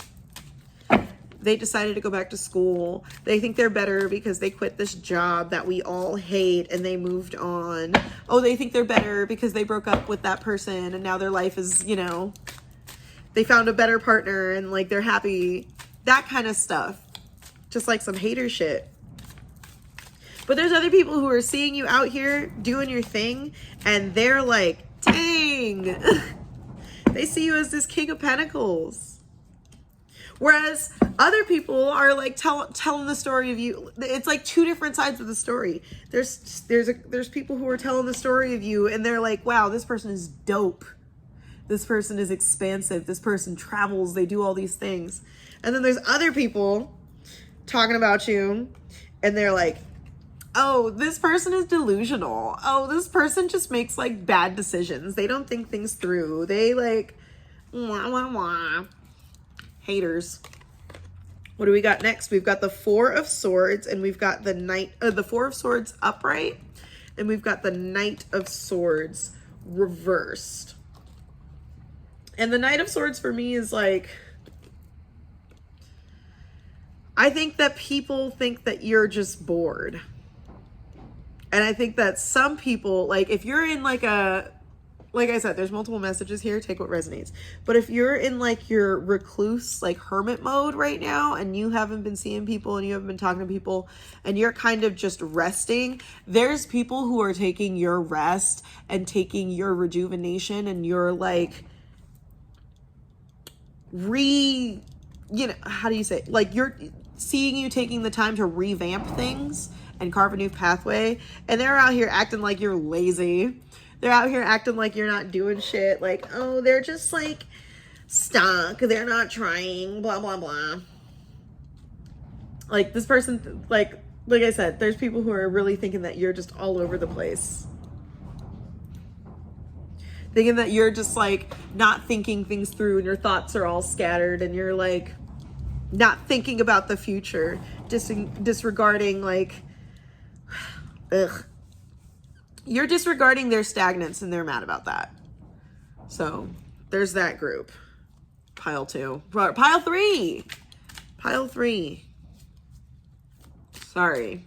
they decided to go back to school. They think they're better because they quit this job that we all hate and they moved on. Oh, they think they're better because they broke up with that person and now their life is, you know, they found a better partner and like they're happy. That kind of stuff. Just like some hater shit. But there's other people who are seeing you out here doing your thing and they're like, dang. They see you as this King of Pentacles. Whereas other people are like telling the story of you. It's like two different sides of the story. There's people who are telling the story of you and they're like, wow, this person is dope. This person is expansive. This person travels. They do all these things. And then there's other people talking about you and they're like, oh, this person is delusional. Oh, this person just makes like bad decisions. They don't think things through. They like, wah, wah, wah. Haters. What do we got next? We've got the Four of Swords and we've got the Four of Swords upright and we've got the Knight of Swords reversed. And the Knight of Swords for me is like, I think that people think that you're just bored. And I think that some people, like if you're in like I said, there's multiple messages here, take what resonates. But if you're in like your recluse, like hermit mode right now, and you haven't been seeing people and you haven't been talking to people and you're kind of just resting, there's people who are taking your rest and taking your rejuvenation and your like how do you say it? Like you're seeing you taking the time to revamp things and carve a new pathway. And they're out here acting like you're lazy. They're out here acting like you're not doing shit. Like, oh, they're just like stuck. They're not trying, blah, blah, blah. Like this person, like I said, there's people who are really thinking that you're just all over the place. Thinking that you're just like not thinking things through and your thoughts are all scattered and you're like not thinking about the future, disregarding like, ugh. You're disregarding their stagnance and they're mad about that. So there's that group. Pile 2. Pile 3. Pile 3. Sorry.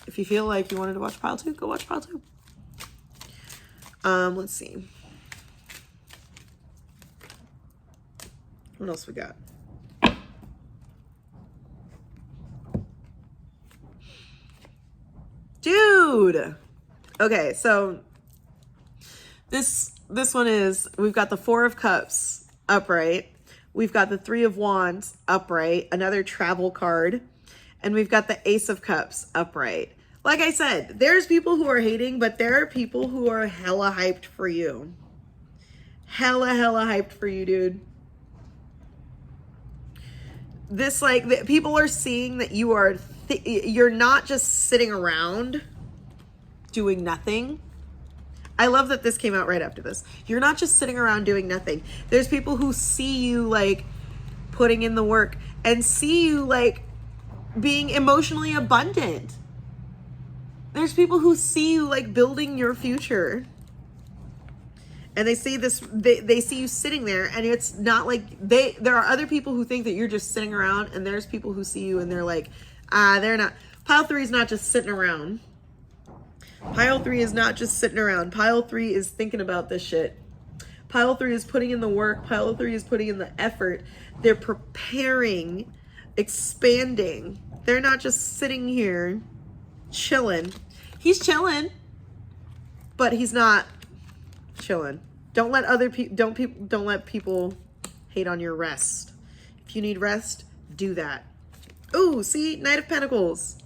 If you feel like you wanted to watch pile 2, go watch pile 2. Let's see. What else we got? Dude. Okay, so this one is, we've got the Four of Cups upright. We've got the Three of Wands upright, another travel card, and we've got the Ace of Cups upright. Like I said, there's people who are hating, but there are people who are hella hyped for you. Hella hyped for you, dude. This like people are seeing that you are you're not just sitting around doing nothing. I love that this came out right after this. You're not just sitting around doing nothing. There's people who see you like putting in the work and see you like being emotionally abundant. There's people who see you like building your future. And they see this, they see you sitting there and it's not like there are other people who think that you're just sitting around and there's people who see you and they're like, they're not. Pile 3 is not just sitting around. Pile 3 is not just sitting around. Pile 3 is thinking about this shit. Pile 3 is putting in the work. Pile 3 is putting in the effort. They're preparing, expanding. They're not just sitting here chilling. He's chilling, but he's not chilling. Don't let other people don't let people hate on your rest. If you need rest, do that. Ooh, see, Knight of Pentacles.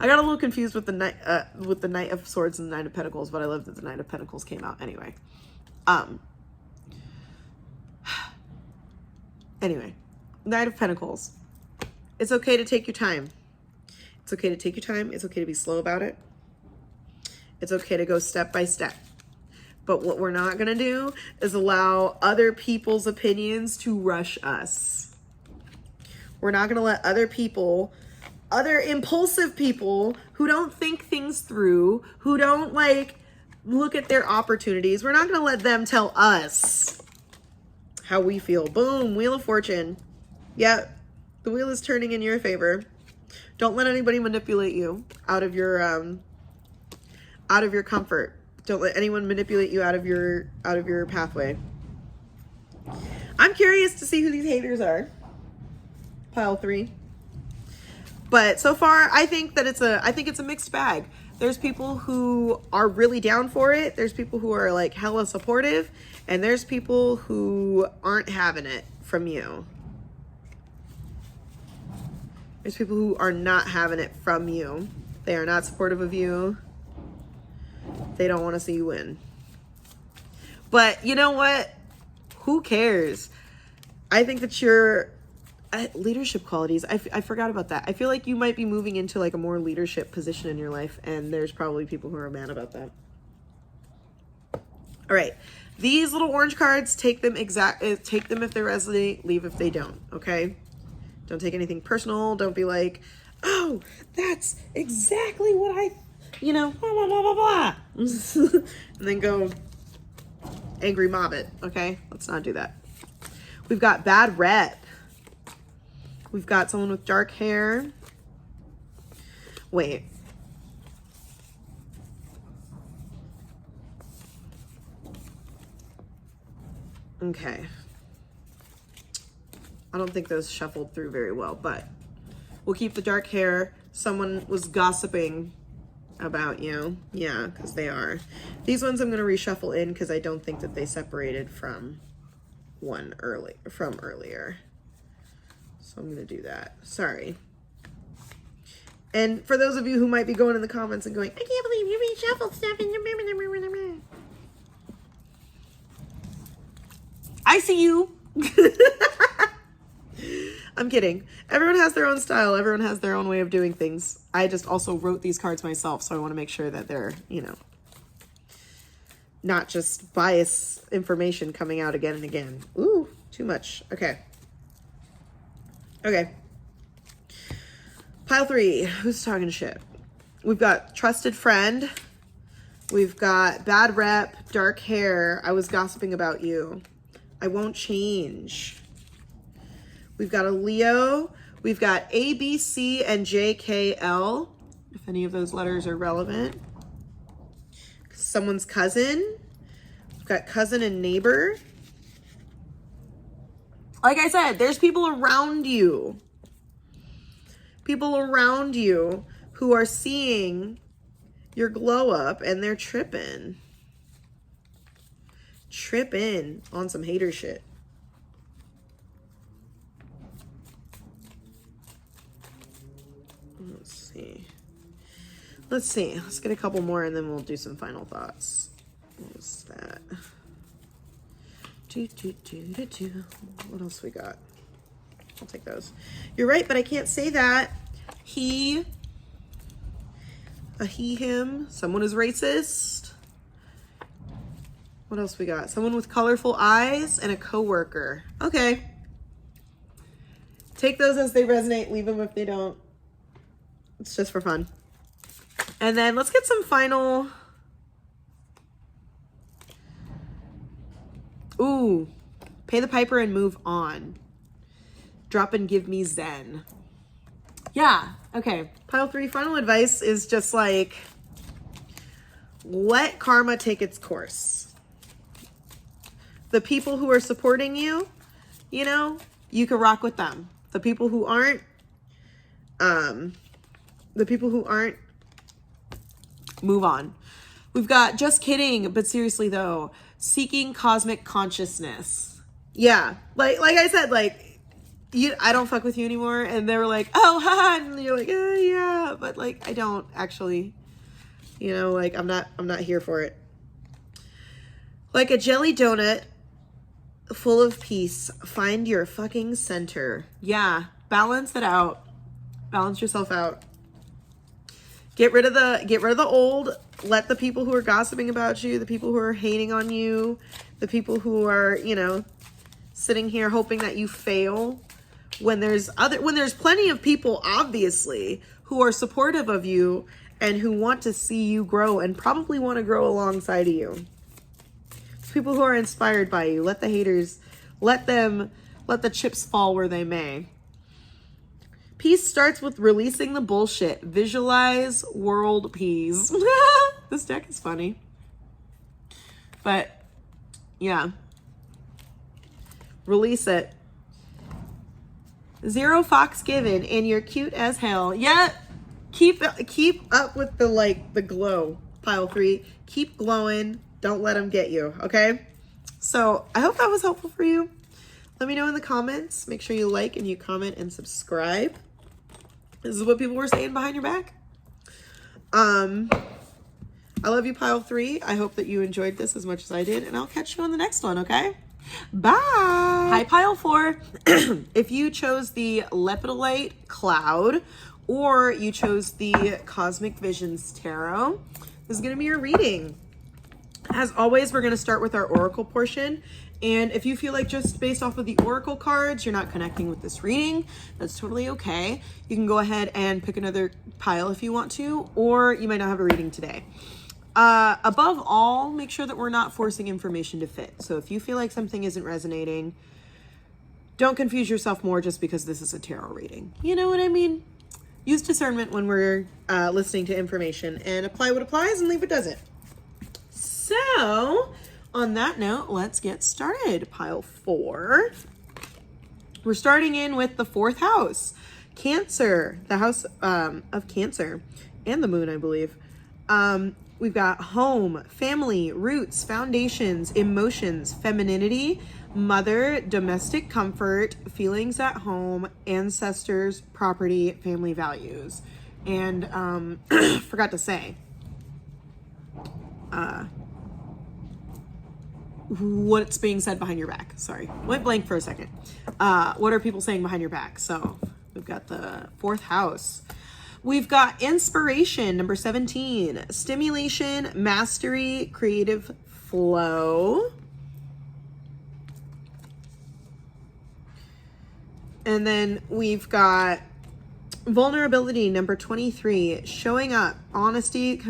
I got a little confused with the Knight of Swords and the Knight of Pentacles, but I love that the Knight of Pentacles came out anyway. Anyway, Knight of Pentacles. It's okay to take your time. It's okay to take your time. It's okay to be slow about it. It's okay to go step by step. But what we're not going to do is allow other people's opinions to rush us. We're not going to let other people, other impulsive people who don't think things through, who don't like look at their opportunities, we're not going to let them tell us how we feel. Boom, Wheel of Fortune. Yep, the wheel is turning in your favor. Don't let anybody manipulate you out of your comfort. Don't let anyone manipulate you out of your pathway. I'm curious to see who these haters are. Pile 3. But so far, I think it's a mixed bag. There's people who are really down for it. There's people who are like hella supportive. And there's people who aren't having it from you. There's people who are not having it from you. They are not supportive of you. They don't want to see you win. But you know what? Who cares? I think that your leadership qualities, I forgot about that. I feel like you might be moving into like a more leadership position in your life, and there's probably people who are mad about that. All right. These little orange cards, take them if they resonate, leave if they don't, okay? Don't take anything personal. Don't be like, oh, that's exactly what I, blah, blah, blah, blah, blah. And then go angry mob it, okay? Let's not do that. We've got bad rep. We've got someone with dark hair. Wait. Okay. I don't think those shuffled through very well, but we'll keep the dark hair. Someone was gossiping about you. Yeah, because they are. These ones I'm going to reshuffle in because I don't think that they separated from earlier. So I'm going to do that. Sorry. And for those of you who might be going in the comments and going, I can't believe you reshuffled stuff in the... I see you. I'm kidding. Everyone has their own style. Everyone has their own way of doing things. I just also wrote these cards myself, so I want to make sure that they're, not just bias information coming out again and again. Ooh, too much. Okay. Okay. Pile 3. Who's talking shit? We've got trusted friend. We've got bad rep, dark hair. I was gossiping about you. I won't change. We've got a Leo. We've got A, B, C, and J, K, L. If any of those letters are relevant. Someone's cousin. We've got cousin and neighbor. Like I said, there's people around you. People around you who are seeing your glow up and they're tripping. Tripping on some hater shit. Let's see. Let's get a couple more and then we'll do some final thoughts. What was that? What else we got? I'll take those. You're right, but I can't say that. He, him. Someone is racist. What else we got? Someone with colorful eyes and a coworker. Okay. Take those as they resonate. Leave them if they don't. It's just for fun. And then let's get some final. Ooh. Pay the piper and move on. Drop and give me zen. Yeah. Okay. Pile 3 final advice is just like, let karma take its course. The people who are supporting you, you can rock with them. The people who aren't, move on. We've got just kidding, but seriously though, seeking cosmic consciousness. Yeah, like I said, I don't fuck with you anymore, and they were like, oh, haha, and you're like, yeah, but I don't actually, I'm not here for it. Like a jelly donut full of peace, find your fucking center. Yeah, balance it out. Balance yourself out. Get rid of the old. Let the people who are gossiping about you, the people who are hating on you, the people who are, sitting here hoping that you fail. When there's plenty of people, obviously, who are supportive of you and who want to see you grow and probably want to grow alongside of you. People who are inspired by you. Let the haters, let the chips fall where they may. Peace starts with releasing the bullshit. Visualize world peace. This deck is funny. But, yeah. Release it. 0 fox given, and you're cute as hell. Yeah. keep up with the glow, pile 3. Keep glowing. Don't let them get you, okay? So I hope that was helpful for you. Let me know in the comments. Make sure you like and you comment and subscribe. This is what people were saying behind your back. I love you, pile 3. I hope that you enjoyed this as much as I did, and I'll catch you on the next one, okay? Bye. Hi, pile 4. If you chose the Lepidolite Cloud or you chose the Cosmic Visions Tarot, this is going to be your reading. As always, we're going to start with our oracle portion. And if you feel like just based off of the oracle cards, you're not connecting with this reading, that's totally okay. You can go ahead and pick another pile if you want to, or you might not have a reading today. Above all, make sure that we're not forcing information to fit. So if you feel like something isn't resonating, don't confuse yourself more just because this is a tarot reading. You know what I mean? Use discernment when we're listening to information, and apply what applies and leave what doesn't. So, on that note, let's get started. Pile 4. We're starting in with the 4th house. Cancer, the house of Cancer, and the moon, I believe. We've got home, family, roots, foundations, emotions, femininity, mother, domestic comfort, feelings at home, ancestors, property, family values. And forgot to say, what's being said behind your back. Sorry, went blank for a second. What are people saying behind your back? So we've got the 4th house. We've got inspiration, number 17, stimulation, mastery, creative flow. And then we've got vulnerability, number 23, showing up, honesty,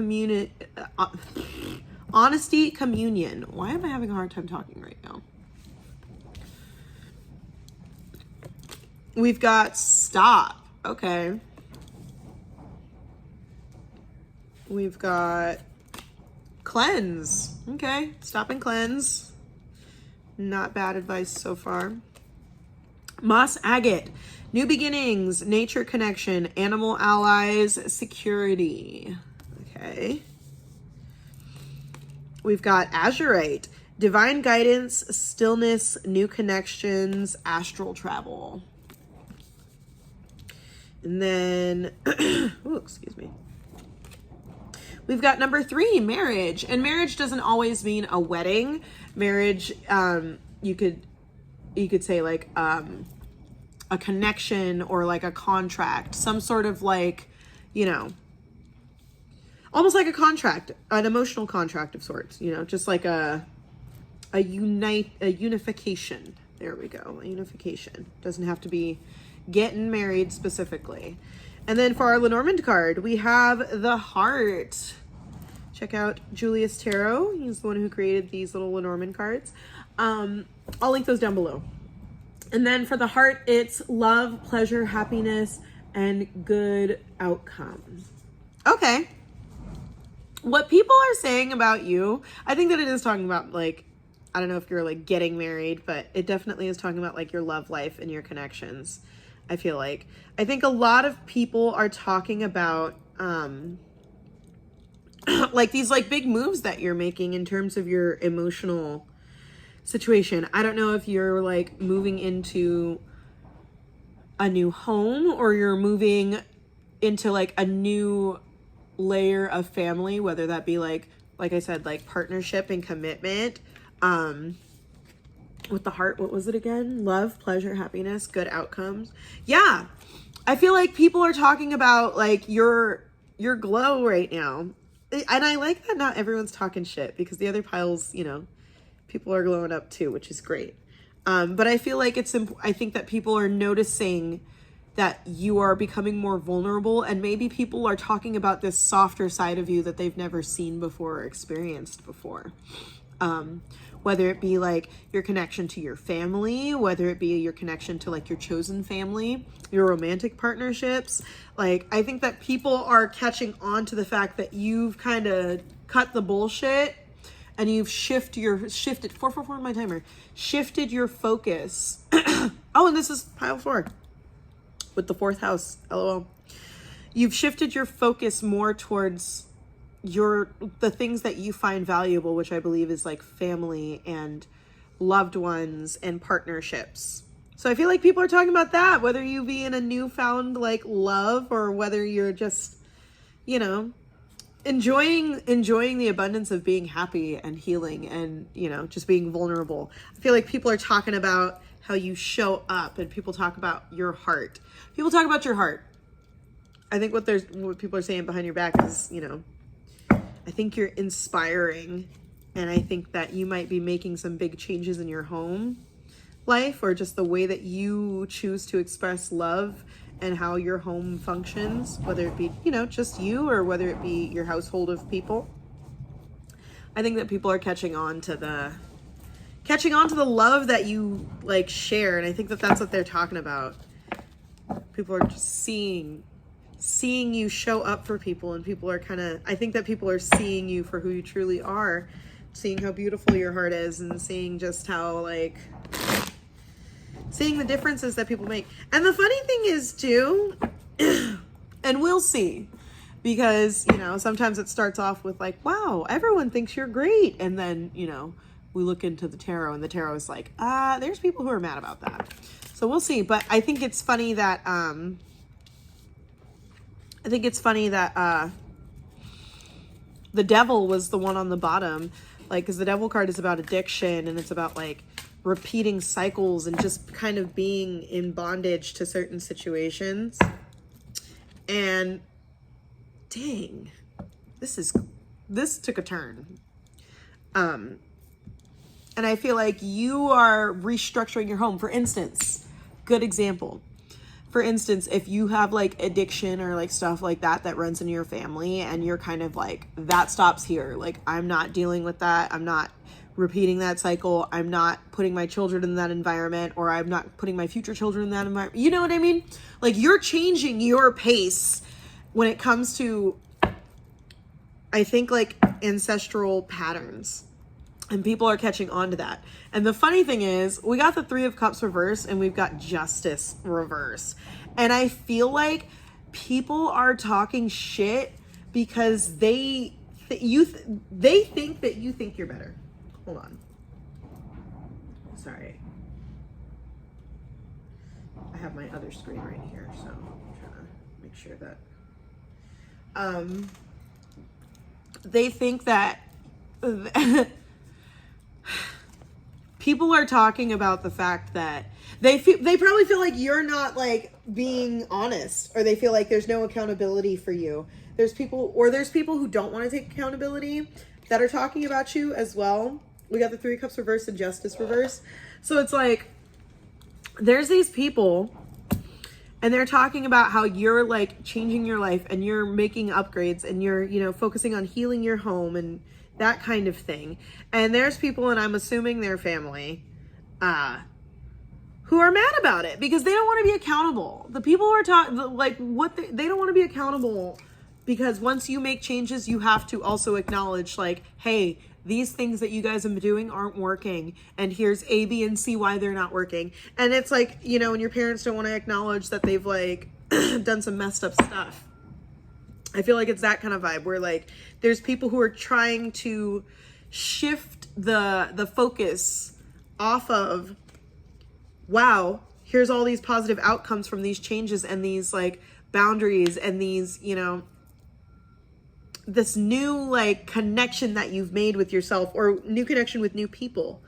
honesty, communion. Why am I having a hard time talking right now? We've got stop. Okay. We've got cleanse. Okay. Stop and cleanse. Not bad advice so far. Moss agate. New beginnings, nature connection, animal allies, security. Okay. We've got azurite, divine guidance, stillness, new connections, astral travel. And then, oh, excuse me. We've got number 3, marriage. And marriage doesn't always mean a wedding. Marriage, you could say like a connection or like a contract, some sort of like, you know, almost like a contract, an emotional contract of sorts, you know, just like a unification. There we go. A unification. Doesn't have to be getting married specifically. And then for our Lenormand card, we have the heart. Check out Julius Tarot. He's the one who created these little Lenormand cards. I'll link those down below. And then for the heart, it's love, pleasure, happiness, and good outcome. Okay. What people are saying about you, I think that it is talking about, like, I don't know if you're like getting married, but it definitely is talking about like your love life and your connections. I feel like, I think a lot of people are talking about like these like big moves that you're making in terms of your emotional situation. I don't know if you're like moving into a new home or you're moving into like a new layer of family, whether that be like I said, like partnership and commitment. With the heart, what was it again? Love, pleasure, happiness, good outcomes. Yeah. I feel like people are talking about like your glow right now. And I like that not everyone's talking shit, because the other piles, you know, people are glowing up too, which is great. But I feel like I think that people are noticing that you are becoming more vulnerable, and maybe people are talking about this softer side of you that they've never seen before or experienced before. Whether it be like your connection to your family, whether it be your connection to like your chosen family, your romantic partnerships. Like, I think that people are catching on to the fact that you've kind of cut the bullshit and you've shifted my timer, shifted your focus. Oh, and this is pile 4 with the 4th house, LOL. you've shifted your focus more towards the things that you find valuable, which I believe is like family and loved ones and partnerships. So I feel like people are talking about that, whether you be in a newfound like love or whether you're just, you know, enjoying the abundance of being happy and healing and, you know, just being vulnerable. I feel like people are talking about how you show up, and people talk about your heart. People talk about your heart. I think what people are saying behind your back is, you know, I think you're inspiring, and I think that you might be making some big changes in your home life, or just the way that you choose to express love and how your home functions, whether it be, you know, just you or whether it be your household of people. I think that people are catching on to the love that you like share, and I think that that's what they're talking about. People are just seeing you show up for people, and people are I think that people are seeing you for who you truly are, seeing how beautiful your heart is, and seeing just how like seeing the differences that people make. And the funny thing is too, and we'll see, because, you know, sometimes it starts off with like, wow, everyone thinks you're great. And then, you know, we look into the tarot, and the tarot is like, there's people who are mad about that. So we'll see. But I think it's funny that, the devil was the one on the bottom, like, because the devil card is about addiction, and it's about like repeating cycles and just kind of being in bondage to certain situations. And dang, this took a turn. And I feel like you are restructuring your home. For instance, good example. For instance, if you have like addiction or like stuff like that runs in your family, and you're kind of like, that stops here. Like, I'm not dealing with that. I'm not repeating that cycle. I'm not putting my children in that environment, or I'm not putting my future children in that environment. You know what I mean? Like, you're changing your pace when it comes to, I think, like ancestral patterns. And people are catching on to that. And the funny thing is, we got the 3 of Cups reverse, and we've got Justice reverse. And I feel like people are talking shit because they think that you think you're better. Hold on. Sorry. I have my other screen right here, so I'm trying to make sure that they think that people are talking about the fact that they probably feel like you're not like being honest, or they feel like there's no accountability for you. There's people who don't want to take accountability that are talking about you as well. We got the 3 of Cups reverse and Justice reverse. So it's like, there's these people, and they're talking about how you're like changing your life, and you're making upgrades, and you're, you know, focusing on healing your home and that kind of thing. And there's people, and I'm assuming they're family, who are mad about it because they don't want to be accountable. The people who are they don't want to be accountable, because once you make changes, you have to also acknowledge like, hey, these things that you guys have been doing aren't working, and here's A, B, and C why they're not working. And it's like, you know, when your parents don't want to acknowledge that they've like done some messed up stuff. I feel like it's that kind of vibe where like there's people who are trying to shift the focus off of, wow, here's all these positive outcomes from these changes and these like boundaries and these, you know, this new like connection that you've made with yourself, or new connection with new people.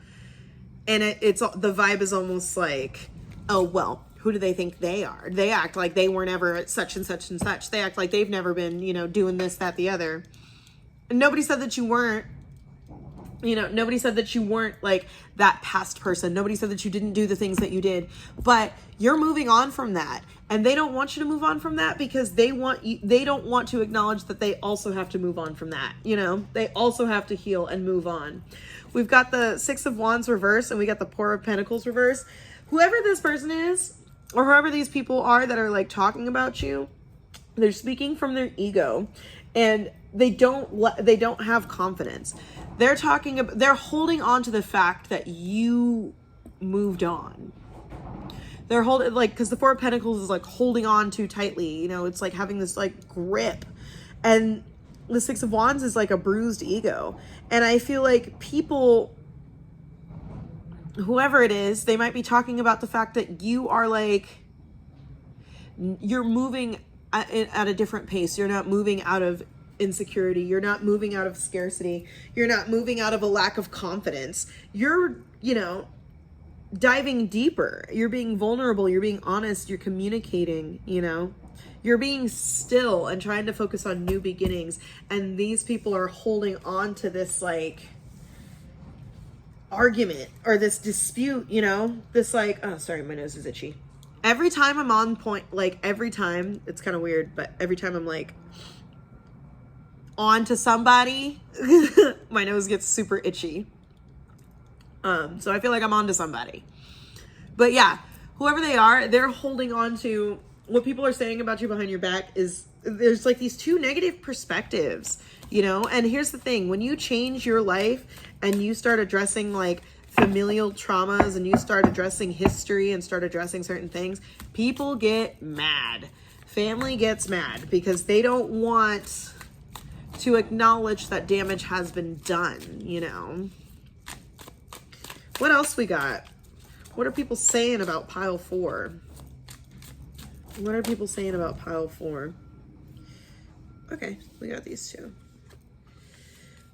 And it's the vibe is almost like, oh, well, who do they think they are? They act like they weren't ever at such and such and such. They act like they've never been, you know, doing this, that, the other. And nobody said that you weren't, you know, nobody said that you weren't like that past person. Nobody said that you didn't do the things that you did, but you're moving on from that. And they don't want you to move on from that because they don't want to acknowledge that they also have to move on from that. You know, they also have to heal and move on. We've got the 6 of Wands reverse, and we got the 4 of Pentacles reverse. Whoever this person is, or whoever these people are that are like talking about you, they're speaking from their ego, and they don't have confidence. They're holding on to the fact that you moved on. They're holding, like, because the Four of Pentacles is like holding on too tightly, you know, it's like having this like grip. And the Six of Wands is like a bruised ego. And I feel like people, whoever it is, they might be talking about the fact that you are like, you're moving at a different pace. You're not moving out of insecurity. You're not moving out of scarcity. You're not moving out of a lack of confidence. You're, you know, diving deeper. You're being vulnerable. You're being honest. You're communicating, you know, you're being still and trying to focus on new beginnings. And these people are holding on to this like argument or this dispute, you know, this like, oh, sorry, my nose is itchy. Every time I'm on point, like every time, it's kind of weird, but every time I'm like on to somebody, my nose gets super itchy. So I feel like I'm on to somebody. But yeah, whoever they are, they're holding on to what people are saying about you behind your back. Is there's like these two negative perspectives, you know? And here's the thing, when you change your life and you start addressing like familial traumas and you start addressing history and start addressing certain things, people get mad. Family gets mad because they don't want to acknowledge that damage has been done, you know? What else we got? What are people saying about pile 4? What are people saying about pile 4? Okay, we got these two.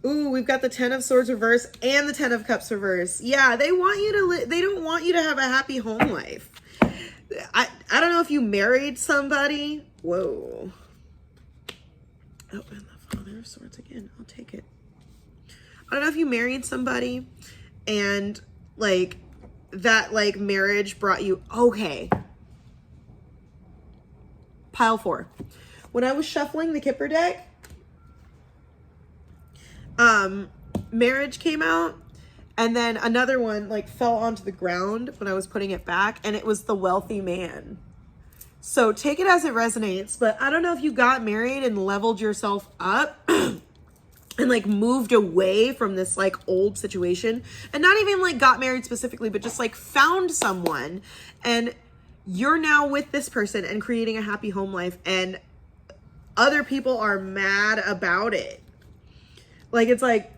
Ooh, we've got the 10 of Swords reverse and the 10 of Cups reverse. Yeah, they want you to they don't want you to have a happy home life. I don't know if you married somebody. Whoa. Oh, and the Father of Swords again. I'll take it. I don't know if you married somebody and like that like marriage brought you, okay. Pile 4. When I was shuffling the Kipper deck, marriage came out, and then another one like fell onto the ground when I was putting it back, and it was the wealthy man. So take it as it resonates, but I don't know if you got married and leveled yourself up and like moved away from this like old situation, and not even like got married specifically, but just like found someone and you're now with this person and creating a happy home life, and other people are mad about it. Like, it's like,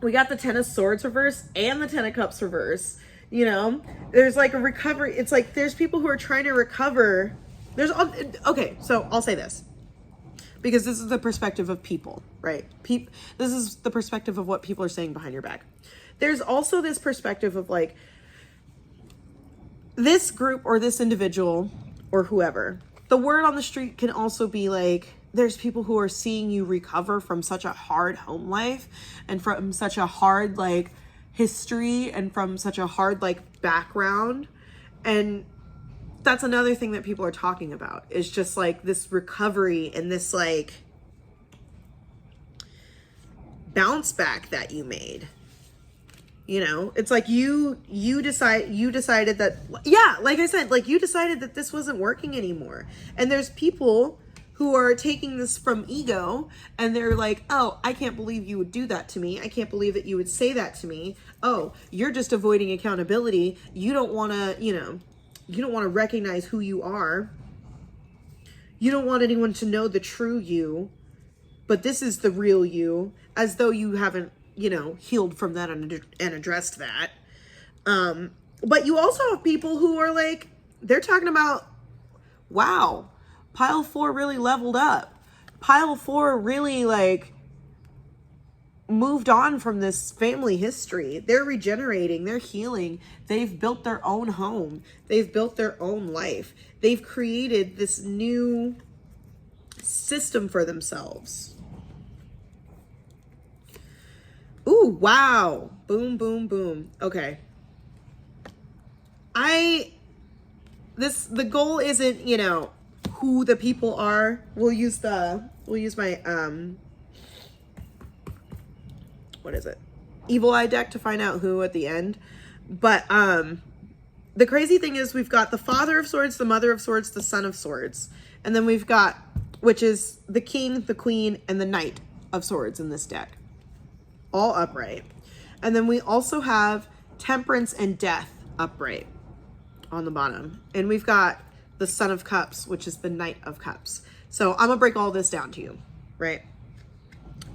we got the 10 of Swords reverse and the 10 of Cups reverse, you know? There's like a recovery. It's like, there's people who are trying to recover. Okay, so I'll say this, because this is the perspective of people, right? This is the perspective of what people are saying behind your back. There's also this perspective of like, this group or this individual or whoever, the word on the street can also be like, there's people who are seeing you recover from such a hard home life and from such a hard like history and from such a hard like background. And that's another thing that people are talking about, is just like this recovery and this like bounce back that you made. You know, it's like you decided that, yeah, like I said, like you decided that this wasn't working anymore. And there's people who are taking this from ego and they're like, oh, I can't believe you would do that to me. I can't believe that you would say that to me. Oh, you're just avoiding accountability. You don't want to, you know, you don't want to recognize who you are. You don't want anyone to know the true you, but this is the real you, as though you haven't, you know, healed from that and addressed that. But you also have people who are like, they're talking about, wow, pile 4 really leveled up. Pile 4 really like moved on from this family history. They're regenerating, they're healing. They've built their own home. They've built their own life. They've created this new system for themselves. Ooh, wow. Boom, boom, boom. Okay. The goal isn't, you know, who the people are. We'll use my, what is it? Evil Eye deck to find out who at the end. But, the crazy thing is we've got the Father of Swords, the Mother of Swords, the Son of Swords. And then we've got, which is the King, the Queen, and the Knight of Swords in this deck. All upright. And then we also have Temperance and Death upright. on the bottom. And we've got the Son of Cups, which is the Knight of Cups. So I'm gonna break all this down to you, right?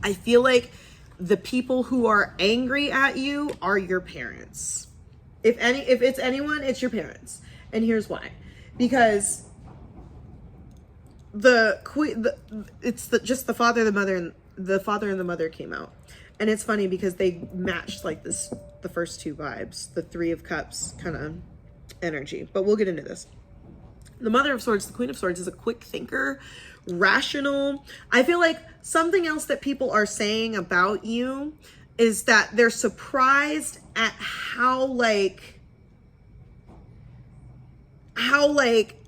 I feel like the people who are angry at you are your parents. If it's anyone, it's your parents. And here's why. Because just the father, the mother, and the father and the mother came out. And it's funny because they matched like this, the first two vibes, the Three of Cups kind of energy. But we'll get into this. The Mother of Swords, the Queen of Swords, is a quick thinker, rational. I feel like something else that people are saying about you is that they're surprised at how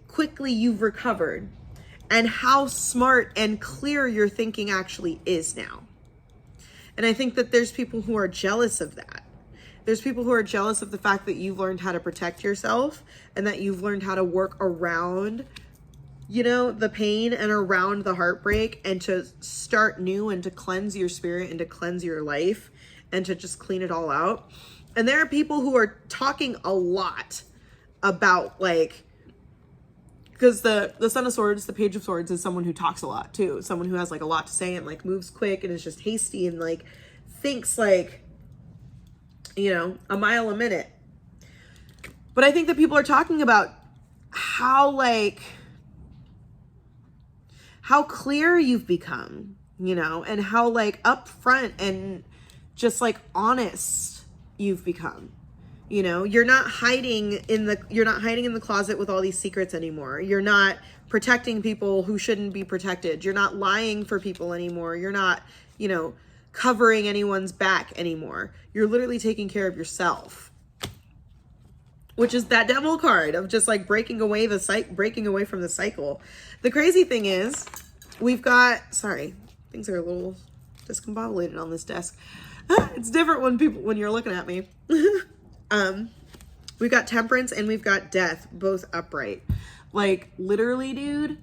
quickly you've recovered and how smart and clear your thinking actually is now. And I think that there's people who are jealous of that. There's people who are jealous of the fact that you've learned how to protect yourself and that you've learned how to work around, the pain and around the heartbreak, and to start new and to cleanse your spirit and to cleanse your life and to just clean it all out. And there are people who are talking a lot about because the Son of Swords, the Page of Swords, is someone who talks a lot too. Someone who has a lot to say and moves quick and is just hasty and thinks a mile a minute. But I think that people are talking about how clear you've become, and how upfront and just honest you've become. You're not hiding in the closet with all these secrets anymore. You're not protecting people who shouldn't be protected. You're not lying for people anymore. You're not, covering anyone's back anymore. You're literally taking care of yourself, which is that Devil card of just breaking away from the cycle. The crazy thing is we've got, sorry, things are a little discombobulated on this desk. It's different when you're looking at me. We've got Temperance and we've got Death, both upright. Literally, dude,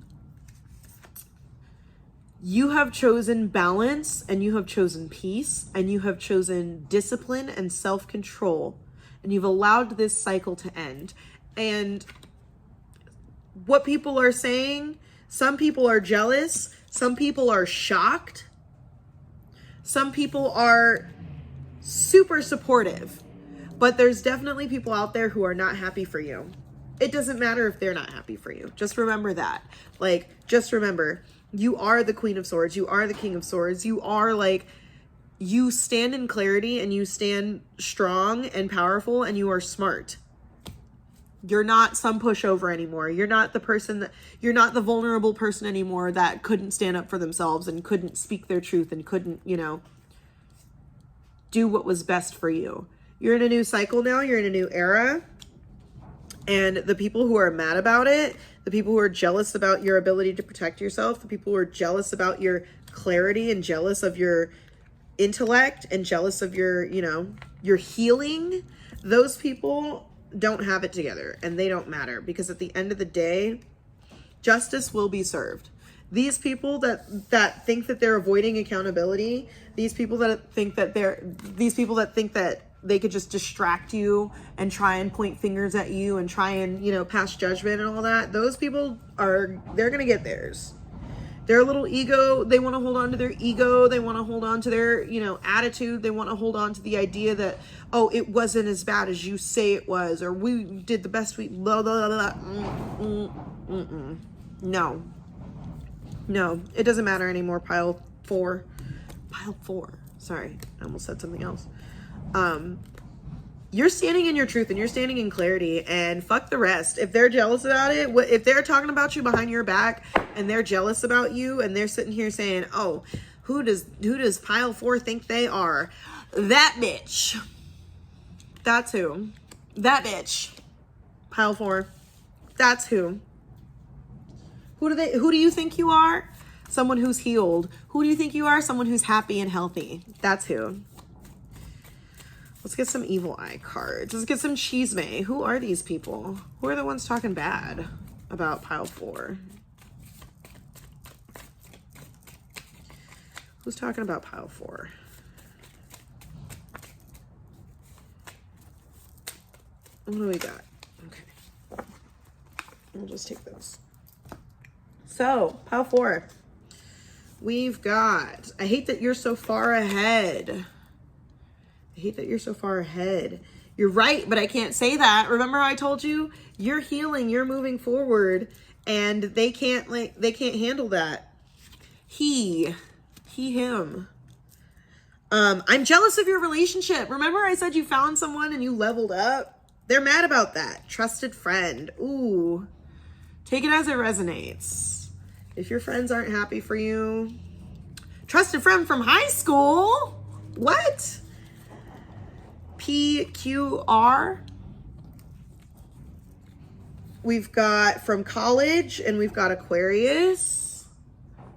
you have chosen balance and you have chosen peace and you have chosen discipline and self-control, and you've allowed this cycle to end. And what people are saying, some people are jealous, some people are shocked, some people are super supportive. But there's definitely people out there who are not happy for you. It doesn't matter if they're not happy for you. Just remember that. Just remember, you are the Queen of Swords. You are the King of Swords. You are you stand in clarity and you stand strong and powerful and you are smart. You're not some pushover anymore. You're not you're not the vulnerable person anymore that couldn't stand up for themselves and couldn't speak their truth and couldn't, do what was best for you. You're in a new cycle now. You're in a new era. And the people who are mad about it, the people who are jealous about your ability to protect yourself, the people who are jealous about your clarity and jealous of your intellect and jealous of your, your healing, those people don't have it together and they don't matter, because at the end of the day, justice will be served. These people that think that they're avoiding accountability, these people that think that they could just distract you and try and point fingers at you and try and, pass judgment and all that, those people they're going to get theirs. Their little ego, they want to hold on to their ego. They want to hold on to their, attitude. They want to hold on to the idea that, oh, it wasn't as bad as you say it was, or we did the best we, blah, blah, blah, blah. No, it doesn't matter anymore. Pile four. Sorry, I almost said something else. You're standing in your truth and you're standing in clarity, and fuck the rest. If they're jealous about it, if they're talking about you behind your back and they're jealous about you and they're sitting here saying, oh, who does pile 4 think they are? That bitch. That's who. That bitch. Pile 4. That's who. Who do you think you are? Someone who's healed. Who do you think you are? Someone who's happy and healthy. That's who. Let's get some evil eye cards. Let's get some chisme. Who are these people? Who are the ones talking bad about pile 4? Who's talking about pile 4? What do we got? Okay. We'll just take those. So, pile 4. We've got, I hate that you're so far ahead. I hate that you're so far ahead. You're right, but I can't say that. Remember how I told you? You're healing, you're moving forward, and they can't handle that. Him. I'm jealous of your relationship. Remember I said you found someone and you leveled up? They're mad about that. Trusted friend. Ooh. Take it as it resonates. If your friends aren't happy for you. Trusted friend from high school? What? PQR. We've got from college, and we've got Aquarius.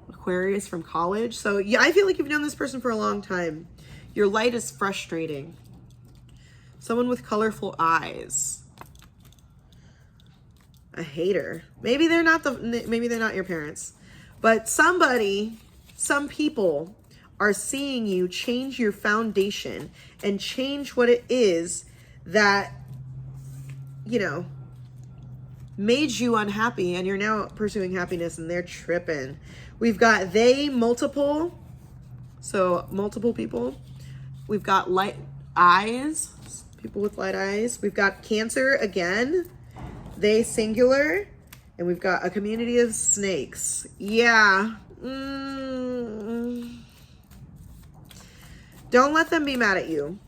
Aquarius from college. So yeah, I feel like you've known this person for a long time. Your light is frustrating. Someone with colorful eyes. A hater. Maybe they're not your parents, but some people are seeing you change your foundation and change what it is that, you know, made you unhappy, and you're now pursuing happiness, and they're tripping. We've got multiple, so multiple people. We've got light eyes, people with light eyes. We've got Cancer again, they singular, and we've got a community of snakes. Yeah. Don't let them be mad at you,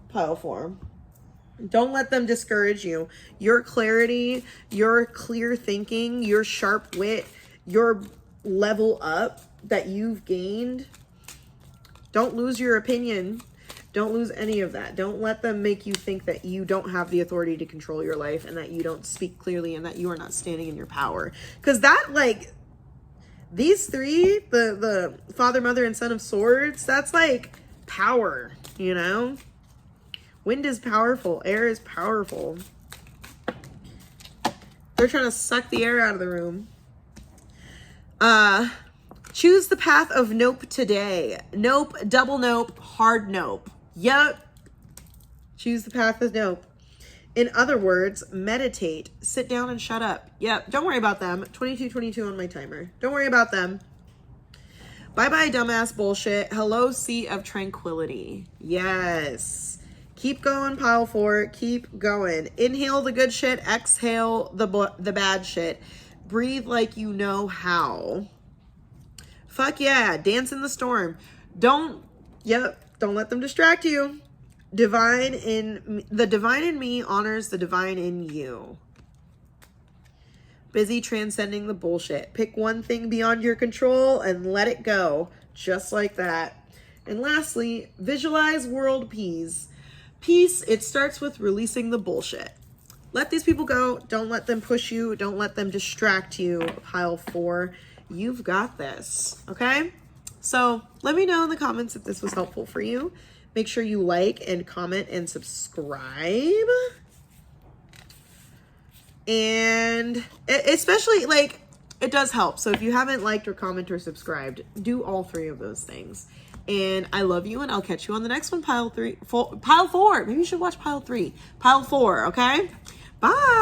pile 4. Don't let them discourage you. Your clarity, your clear thinking, your sharp wit, your level up that you've gained. Don't lose your opinion. Don't lose any of that. Don't let them make you think that you don't have the authority to control your life, and that you don't speak clearly, and that you are not standing in your power. Because that, like, these 3, the Father, Mother, and Son of Swords, that's like power, you know? Wind is powerful. Air is powerful. They're trying to suck the air out of the room. Choose the path of nope today. Nope, double nope, hard nope. Yep. Choose the path of nope. In other words, meditate. Sit down and shut up. Yep. Don't worry about them. 22:22 on my timer. Don't worry about them. Bye-bye, dumbass bullshit. Hello, sea of tranquility. Yes. Keep going, pile 4. Keep going. Inhale the good shit. Exhale the bad shit. Breathe like you know how. Fuck yeah. Dance in the storm. Don't let them distract you. The divine in me honors the divine in you. Busy transcending the bullshit. Pick one thing beyond your control and let it go. Just like that. And lastly, visualize world peace. Peace, it starts with releasing the bullshit. Let these people go. Don't let them push you. Don't let them distract you. Pile 4, you've got this. Okay? So let me know in the comments if this was helpful for you. Make sure you like and comment and subscribe. And especially, like, it does help. So if you haven't liked or commented or subscribed, do all 3 of those things. And I love you, and I'll catch you on the next one, pile 4. Maybe you should watch pile 3. Pile 4, okay? Bye.